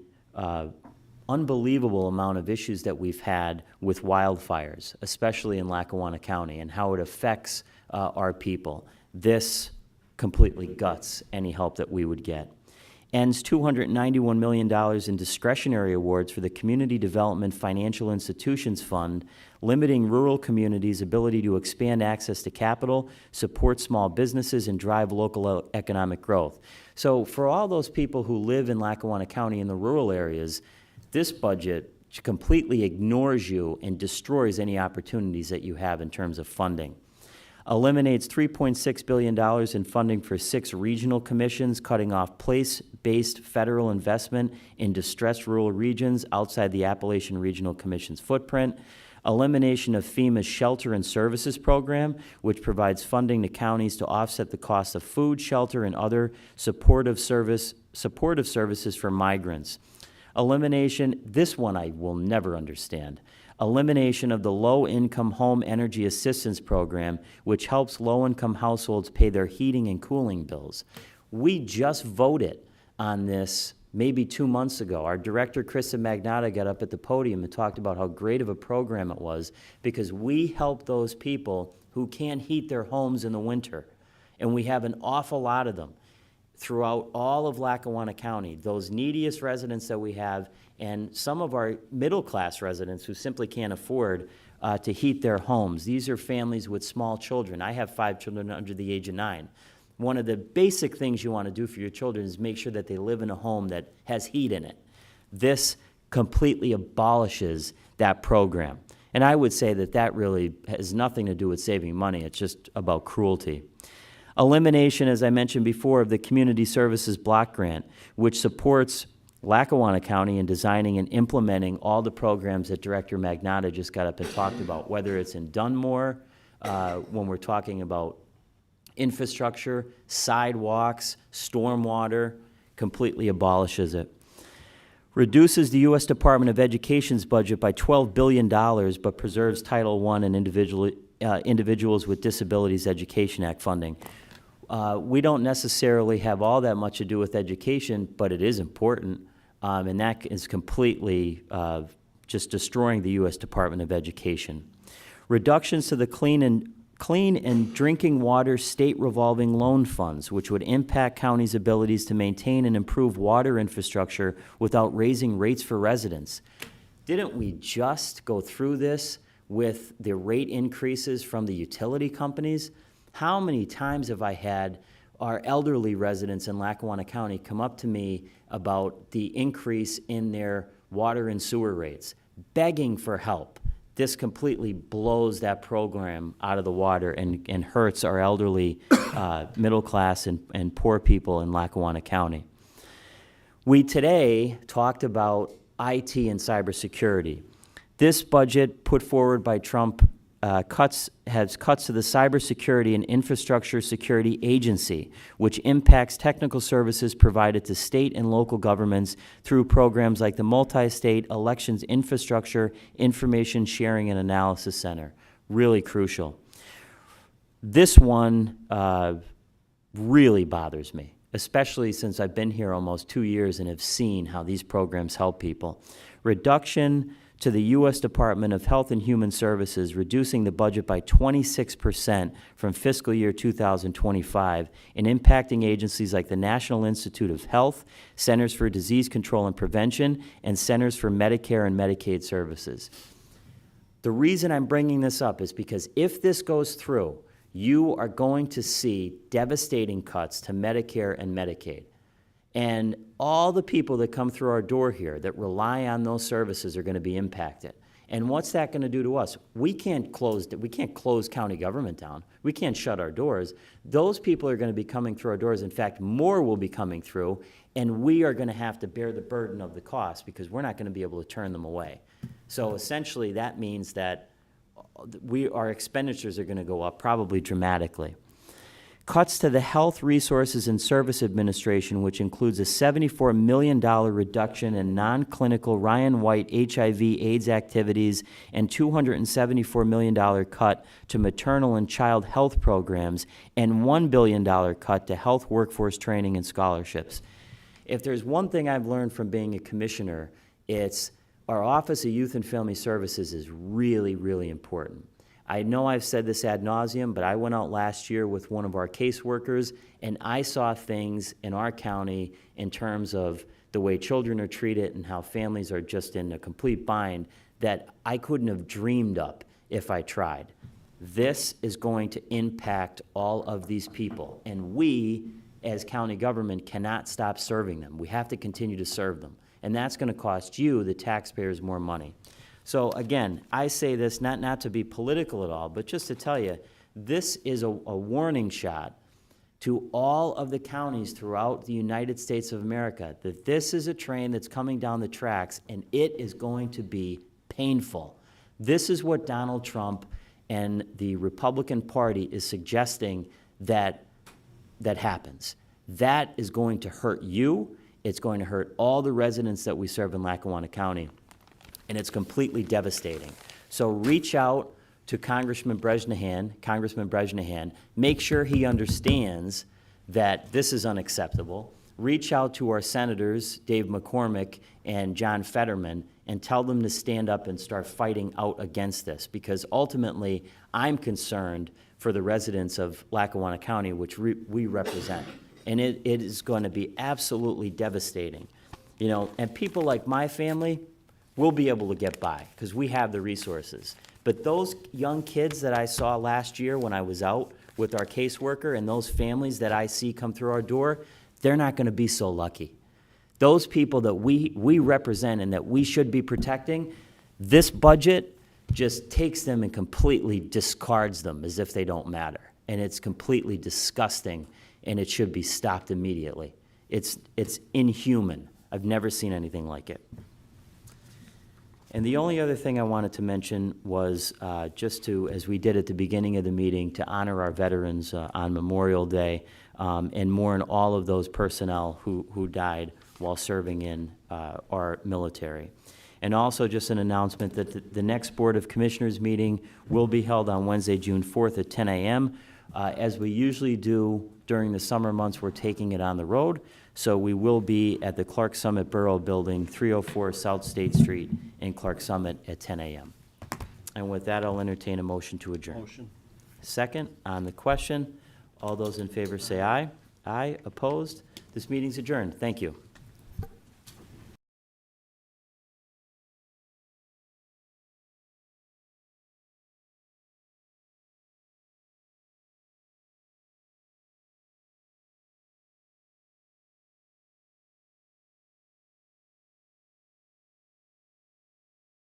unbelievable amount of issues that we've had with wildfires, especially in Lackawanna County, and how it affects our people. This completely guts any help that we would get. Ends $291 million in discretionary awards for the Community Development Financial Institutions Fund, limiting rural communities' ability to expand access to capital, support small businesses, and drive local economic growth. So for all those people who live in Lackawanna County in the rural areas, this budget completely ignores you and destroys any opportunities that you have in terms of funding. Eliminates $3.6 billion in funding for 6 regional commissions, cutting off place-based federal investment in distressed rural regions outside the Appalachian Regional Commission's footprint. Elimination of FEMA's Shelter and Services Program, which provides funding to counties to offset the cost of food, shelter, and other supportive services for migrants. Elimination, this one I will never understand. Elimination of the Low-Income Home Energy Assistance Program, which helps low-income households pay their heating and cooling bills. We just voted on this maybe 2 months ago. Our director, Krista Magnotta, got up at the podium and talked about how great of a program it was because we help those people who can't heat their homes in the winter. And we have an awful lot of them throughout all of Lackawanna County, those neediest residents that we have, and some of our middle-class residents who simply can't afford to heat their homes. These are families with small children. I have 5 children under the age of 9. One of the basic things you want to do for your children is make sure that they live in a home that has heat in it. This completely abolishes that program. And I would say that that really has nothing to do with saving money. It's just about cruelty. Elimination, as I mentioned before, of the Community Services Block Grant, which supports Lackawanna County in designing and implementing all the programs that Director Magnotta just got up and talked about, whether it's in Dunmore, when we're talking about infrastructure, sidewalks, stormwater, completely abolishes it. Reduces the U.S. Department of Education's budget by $12 billion, but preserves Title I and Individuals with Disabilities Education Act funding. We don't necessarily have all that much to do with education, but it is important, and that is completely just destroying the U.S. Department of Education. Reductions to the clean and drinking water state revolving loan funds, which would impact counties' abilities to maintain and improve water infrastructure without raising rates for residents. Didn't we just go through this with the rate increases from the utility companies? How many times have I had our elderly residents in Lackawanna County come up to me about the increase in their water and sewer rates, begging for help, this completely blows that program out of the water and hurts our elderly, middle class, and poor people in Lackawanna County. We today talked about IT and cybersecurity. This budget put forward by Trump has cuts to the Cybersecurity and Infrastructure Security Agency, which impacts technical services provided to state and local governments through programs like the Multi-State Elections Infrastructure Information Sharing and Analysis Center. Really crucial. This one really bothers me, especially since I've been here almost 2 years and have seen how these programs help people. Reduction to the U.S. Department of Health and Human Services, reducing the budget by 26% from fiscal year 2025 and impacting agencies like the National Institute of Health, Centers for Disease Control and Prevention, and Centers for Medicare and Medicaid Services. The reason I'm bringing this up is because if this goes through, you are going to see devastating cuts to Medicare and Medicaid. And all the people that come through our door here that rely on those services are going to be impacted. And what's that going to do to us? We can't close county government down. We can't shut our doors. Those people are going to be coming through our doors. In fact, more will be coming through, and we are going to have to bear the burden of the cost because we're not going to be able to turn them away. So essentially, that means that our expenditures are going to go up probably dramatically. Cuts to the Health Resources and Service Administration, which includes a $74 million reduction in non-clinical Ryan White HIV/AIDS activities and $274 million cut to maternal and child health programs and $1 billion cut to health workforce training and scholarships. If there's one thing I've learned from being a commissioner, it's our Office of Youth and Family Services is really, really important. I know I've said this ad nauseum, but I went out last year with one of our caseworkers, and I saw things in our county in terms of the way children are treated and how families are just in a complete bind that I couldn't have dreamed up if I tried. This is going to impact all of these people, and we, as county government, cannot stop serving them. We have to continue to serve them, and that's going to cost you, the taxpayers, more money. So again, I say this not to be political at all, but just to tell you, this is a warning shot to all of the counties throughout the United States of America that this is a train that's coming down the tracks and it is going to be painful. This is what Donald Trump and the Republican Party is suggesting that happens. That is going to hurt you. It's going to hurt all the residents that we serve in Lackawanna County. And it's completely devastating. So reach out to Congressman Brejnahan, make sure he understands that this is unacceptable. Reach out to our senators, Dave McCormick and John Fetterman, and tell them to stand up and start fighting out against this, because ultimately I'm concerned for the residents of Lackawanna County, which we represent. And it is going to be absolutely devastating. You know, and people like my family, we'll be able to get by because we have the resources. But those young kids that I saw last year when I was out with our caseworker and those families that I see come through our door, they're not going to be so lucky. Those people that we represent and that we should be protecting, this budget just takes them and completely discards them as if they don't matter. And it's completely disgusting, and it should be stopped immediately. It's inhuman. I've never seen anything like it. And the only other thing I wanted to mention was just to, as we did at the beginning of the meeting, to honor our veterans on Memorial Day and mourn all of those personnel who died while serving in our military. And also just an announcement that the next Board of Commissioners meeting will be held on Wednesday, June 4th at 10 a.m. As we usually do during the summer months, we're taking it on the road. So we will be at the Clark Summit Borough Building, 304 South State Street in Clark Summit at 10 a.m. And with that, I'll entertain a motion to adjourn. Motion. Second, on the question, all those in favor say aye. Aye. Opposed? This meeting's adjourned. Thank you.